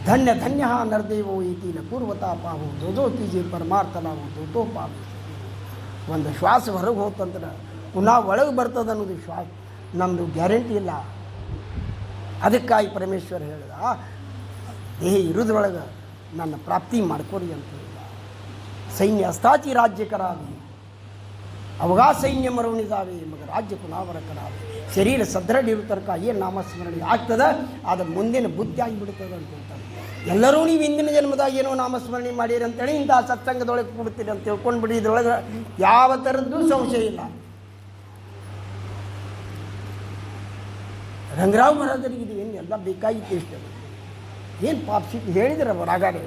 ಧನ್ಯ ಧನ್ಯ ನರದೇವೋ ಈತಿನ ಪೂರ್ವತಾಪಾವು ದೋದೋತಿಜಿ ಪರಮಾರ್ಥ ನಾವು ದೋತೋಪಾವು. ಒಂದು ಶ್ವಾಸ ಹೊರಗೆ ಹೋತಂದ್ರೆ ಪುನಃ ಒಳಗೆ ಬರ್ತದೆ ಅನ್ನೋದು ಶ್ವಾಸ ನಮ್ಮದು ಗ್ಯಾರಂಟಿ ಇಲ್ಲ. ಅದಕ್ಕಾಗಿ ಪರಮೇಶ್ವರ ಹೇಳಿದ ದೇಹ ಇರೋದ್ರೊಳಗೆ ನನ್ನ ಪ್ರಾಪ್ತಿ ಮಾಡ್ಕೊರಿ ಅಂತ ಹೇಳಿದ. ಸೈನ್ಯ ಅಸ್ತಾಚಿ ರಾಜ್ಯಕರಾಗಿ ಅವಗಾ ಸೈನ್ಯ ಮರವಣಿದಾವೆ ಮಗ ರಾಜ್ಯ ಪುನಾವರ ಕರಾವೆ. ಶರೀರ ಸದೃಢ ಇರೋ ತನಕ ಏನು ನಾಮಸ್ಮರಣೆ ಆಗ್ತದೆ ಅದು ಮುಂದಿನ ಬುದ್ಧಿ ಆಗಿಬಿಡ್ತದೆ ಅಂತ ಹೇಳ್ತಾರೆ. ಎಲ್ಲರೂ ನೀವು ಹಿಂದಿನ ಜನ್ಮದಾಗ ಏನೋ ನಾಮಸ್ಮರಣೆ ಮಾಡಿರಿ ಅಂತೇಳಿ ಇಂಥ ಸತ್ಸಂಗದೊಳಗೆ ಕೊಡ್ತೀರಿ ಅಂತ ತಿಳ್ಕೊಂಡು ಬಿಡಿ. ಇದ್ರೊಳಗೆ ಯಾವ ಥರದ್ದು ಸಂಶಯ ಇಲ್ಲ. ರಂಗರಾವ್ ಮಹಾರಾಜರಿಗೆ ಇದು ಏನು ಎಲ್ಲ ಬೇಕಾಗಿತ್ತು. ಇಷ್ಟ ಏನು ಪಾಪ ಸಿಕ್ಕಿ ಹೇಳಿದ್ರೆ ಅವ್ರು ಆಗಾರೆ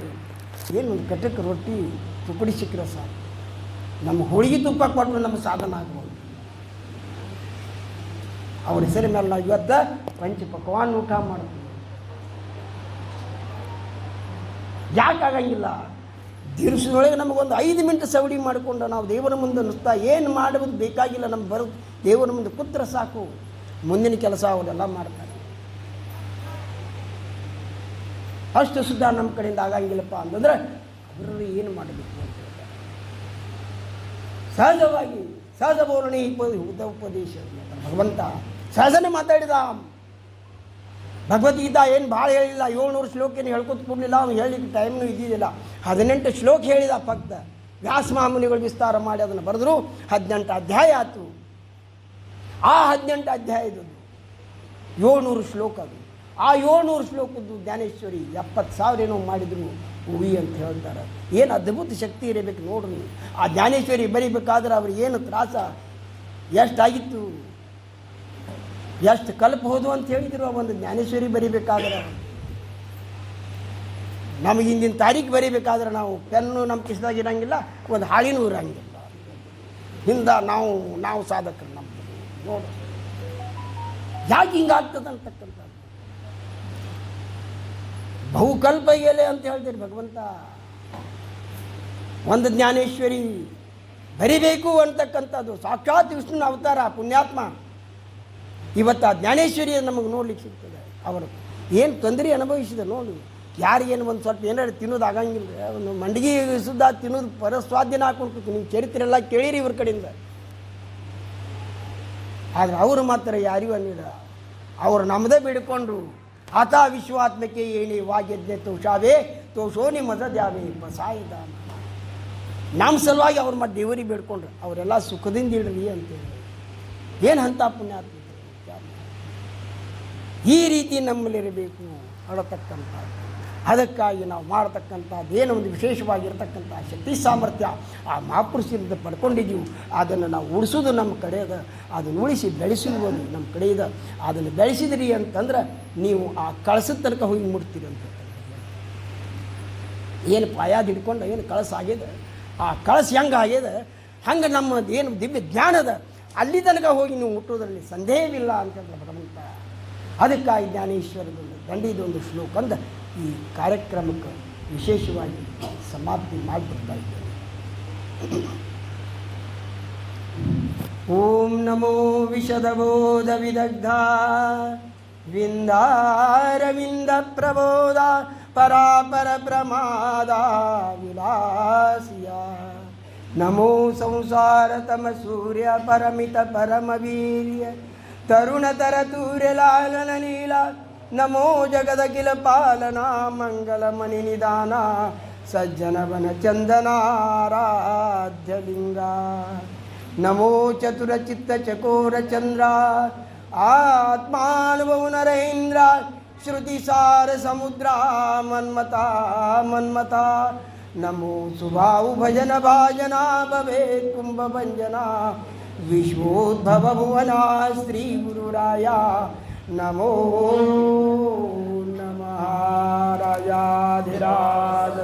ಏನು ಒಂದು ಕಟಕ್ ರೊಟ್ಟಿ ತುಪ್ಪಡಿ ಸಿಕ್ಕರೆ ಸಾಕು. ನಮ್ಮ ಹೋಳಿಗೆ ತುಪ್ಪ ಕೊಟ್ಟರು ನಮ್ಮ ಸಾಧನ ಆಗ್ಬೋದು. ಅವ್ರ ಹೆಸರ ಮೇಲೆ ನಾವು ಇವತ್ತು ಪಂಚ ಪಕ್ವಾನ್ ಊಟ ಮಾಡ್ತೀವಿ. ಯಾಕೆ ಆಗಂಗಿಲ್ಲ? ದಿವಸದೊಳಗೆ ನಮಗೊಂದು 5 ಮಿನಿಟ್ ಸವಡಿ ಮಾಡಿಕೊಂಡು ನಾವು ದೇವರ ಮುಂದೆ ನುಸ್ತಾ ಏನು ಮಾಡುವುದು ಬೇಕಾಗಿಲ್ಲ. ನಮ್ಗೆ ಬರೋದು ದೇವರ ಮುಂದೆ ಕೂತ್ರೆ ಸಾಕು, ಮುಂದಿನ ಕೆಲಸ ಅವರೆಲ್ಲ ಮಾಡ್ತಾರೆ. ಅಷ್ಟು ಸುದ್ದ ನಮ್ಮ ಕಡೆಯಿಂದ ಆಗಂಗಿಲ್ಲಪ್ಪ ಅಂತಂದ್ರೆ ಅವರಲ್ಲಿ ಏನು ಮಾಡಬೇಕು ಅಂತ ಹೇಳ್ತಾರೆ. ಸಹಜವಾಗಿ ಸಹಜ ಬೋರಣಿ ಉಪದೇಶ ಭಗವಂತ ಸಹಜನೇ ಮಾತಾಡಿದ. ಭಗವದ್ಗೀತಾ ಏನು ಭಾಳ ಹೇಳಿಲ್ಲ, 700 ಶ್ಲೋಕ ಏನು ಹೇಳ್ಕೊತ ಕೊಡಲಿಲ್ಲ. ಅವ್ನು ಹೇಳಲಿಕ್ಕೆ ಟೈಮ್ನೂ ಇದ್ದಿದ್ದಿಲ್ಲ. 18 ಶ್ಲೋಕ ಹೇಳಿದ ಫಕ್ತ. ವ್ಯಾಸ ಮಹಾಮುನಿಗಳು ವಿಸ್ತಾರ ಮಾಡಿ ಅದನ್ನು ಬರೆದ್ರು. 18 ಅಧ್ಯಾಯ ಆಯಿತು. ಆ 18 ಅಧ್ಯಾಯದ್ದು 700 ಶ್ಲೋಕ ಅದು. ಆ 700 ಶ್ಲೋಕದ್ದು ಜ್ಞಾನೇಶ್ವರಿ 70,000 ಏನೋ ಮಾಡಿದ್ರು ಹೂವಿ ಅಂತ ಹೇಳ್ತಾರೆ. ಏನು ಅದ್ಭುತ ಶಕ್ತಿ ಇರಬೇಕು ನೋಡ್ರಿ. ಆ ಜ್ಞಾನೇಶ್ವರಿ ಬರಿಬೇಕಾದ್ರೆ ಅವ್ರಿಗೆ ಏನು ತ್ರಾಸ ಎಷ್ಟಾಗಿತ್ತು, ಎಷ್ಟು ಕಲ್ಪ ಹೋದು ಅಂತ ಹೇಳಿದ್ರು. ಒಂದು ಜ್ಞಾನೇಶ್ವರಿ ಬರಿಬೇಕಾದ್ರೆ ನಮಗೆ ಹಿಂದಿನ ತಾರೀಕು ಬರಿಬೇಕಾದ್ರೆ ನಾವು ಪೆನ್ನು ನಮ್ಮ ಕಿಸ್ದಾಗ ಇರೋಂಗಿಲ್ಲ, ಒಂದು ಹಾಳಿನೂ ಇರೋಂಗಿಲ್ಲ. ಹಿಂದೆ ನಾವು ಸಾಧಕರು ನಮ್ಮ ನೋಡು ಯಾಕೆ ಹಿಂಗಾಗ್ತದೆ ಅಂತಕ್ಕಂಥದ್ದು. ಬಹುಕಲ್ಪ ಎಲೆ ಅಂತ ಹೇಳ್ತೀರಿ ಭಗವಂತ. ಒಂದು ಜ್ಞಾನೇಶ್ವರಿ ಬರಿಬೇಕು ಅಂತಕ್ಕಂಥದ್ದು ಸಾಕ್ಷಾತ್ ವಿಷ್ಣುನ ಅವತಾರ ಪುಣ್ಯಾತ್ಮ. ಇವತ್ತು ಆ ಜ್ಞಾನೇಶ್ವರಿ ನಮಗೆ ನೋಡ್ಲಿಕ್ಕೆ ಸಿಗ್ತದೆ. ಅವರು ಏನು ತೊಂದರೆ ಅನುಭವಿಸಿದೆ ನೋಡಿ. ಯಾರಿಗೇನು ಒಂದು ಸ್ವಲ್ಪ ಏನಾರು ತಿನ್ನೋದು ಆಗಂಗಿಲ್ಲ. ಒಂದು ಮಂಡಿಗೆ ಸುದ್ದ ತಿನ್ನೋದು ಪರಸ್ವಾದ್ಯನ ಹಾಕೊಂಡು ನೀವು ಚರಿತ್ರೆ ಎಲ್ಲ ಕೇಳಿರಿ ಇವ್ರ ಕಡೆಯಿಂದ. ಆದರೆ ಅವರು ಮಾತ್ರ ಯಾರಿಗೂ ಅನ್ನಿಲ್ಲ. ಅವರು ನಮ್ಮದೇ ಬೇಡಿಕೊಂಡ್ರು. ಆತ ವಿಶ್ವಾತ್ಮಕ್ಕೆ ಹೇಳಿ ವಾಗ್ಯಜ್ಞೆ ತೋಷಾವೇ ತೋಷೋನಿ ಮದದ್ಯಾವೇ ಬಸಾಯಿದ. ನಮ್ಮ ಸಲುವಾಗಿ ಅವ್ರ ಮತ್ತೆ ದೇವರಿಗೆ ಬೇಡ್ಕೊಂಡ್ರು. ಅವರೆಲ್ಲ ಸುಖದಿಂದ ಇಡ್ರಿ ಅಂತೇಳಿ. ಏನು ಅಂತ ಪುಣ್ಯಾತ್ಮ ಈ ರೀತಿ ನಮ್ಮಲ್ಲಿರಬೇಕು ಅಳತಕ್ಕಂಥದ್ದು. ಅದಕ್ಕಾಗಿ ನಾವು ಮಾಡತಕ್ಕಂಥದ್ದು ಏನೋ ಒಂದು ವಿಶೇಷವಾಗಿರ್ತಕ್ಕಂಥ ಶಕ್ತಿ ಸಾಮರ್ಥ್ಯ ಆ ಮಹಾಪುರುಷರಿಂದ ಪಡ್ಕೊಂಡಿದ್ದೀವಿ. ಅದನ್ನು ನಾವು ಉಳಿಸೋದು ನಮ್ಮ ಕಡೆ ಅದ, ಅದನ್ನು ಉಳಿಸಿ ಬೆಳೆಸುವುದು ನಮ್ಮ ಕಡೆ ಇದೆ. ಅದನ್ನು ಬೆಳೆಸಿದ್ರಿ ಅಂತಂದ್ರೆ ನೀವು ಆ ಕಳಸದ ತನಕ ಹೋಗಿ ಮುಟ್ತೀರಿ ಅಂತ. ಏನು ಪಾಯಾದ ಹಿಡ್ಕೊಂಡು ಏನು ಕಳಸ ಆಗಿದೆ, ಆ ಕಳಸ ಹೆಂಗೆ ಆಗಿದೆ ಹಂಗೆ ನಮ್ಮ ಏನು ದಿವ್ಯ ಜ್ಞಾನದ ಅಲ್ಲಿ ತನಕ ಹೋಗಿ ನೀವು ಮುಟ್ಟೋದ್ರಲ್ಲಿ ಸಂದೇಹವಿಲ್ಲ ಅಂತಂದ್ರೆ ಭಗವಂತ. ಅದಕ್ಕಾಗಿ ಜ್ಞಾನೇಶ್ವರದೊಂದು ದಂಡಿದೊಂದು ಶ್ಲೋಕ ಅಂದ ಈ ಕಾರ್ಯಕ್ರಮಕ್ಕೆ ವಿಶೇಷವಾಗಿ ಸಮಾಪ್ತಿ ಮಾಡಿಬಿಡ್ತಾ ಇದ್ದೇನೆ. ಓಂ ನಮೋ ವಿಶದಬೋಧ ವಿದಗ್ಧ ವಿಂದಾರವಿಂದ ಪ್ರಬೋಧ ಪರಾಪರ ಪ್ರಮಾದ ವಿಲಾಸಿಯ ನಮೋ ಸಂಸಾರ ತಮ ಸೂರ್ಯ ಪರಮಿತ ಪರಮವೀರ್ಯ ತರುಣತರ ತೂರ್ಯ ಲಾಲನ ನೀಲ ನಮೋ ಜಗದಖಿಲ ಪಾಲನಾ ಮಂಗಲ ಮಣಿ ನಿಧಾನ ಸಜ್ಜನವನ ಚಂದನಾರಾಧ್ಯಲಿಂಗ ನಮೋ ಚತುರ ಚಿತ್ತ ಚಕೋರ ಚಂದ್ರ ಆತ್ಮಾನುಭವ ನರೇಂದ್ರ ಶ್ರುತಿ ಸಾರ ಸಮುದ್ರ ಮನ್ಮತ ಮನ್ಮತ ನಮೋ ಸುಭಾವು ಭಜನ ಭಾಜನ ಭವೇ ಕುಂಭಭಂಜನ ವಿಶ್ವೋದ್ಭವ ಭುವನ ಶ್ರೀ ಗುರುರಾಯ ನಮೋ ನಮಃ ರಾಜಾಧಿರಾಜ.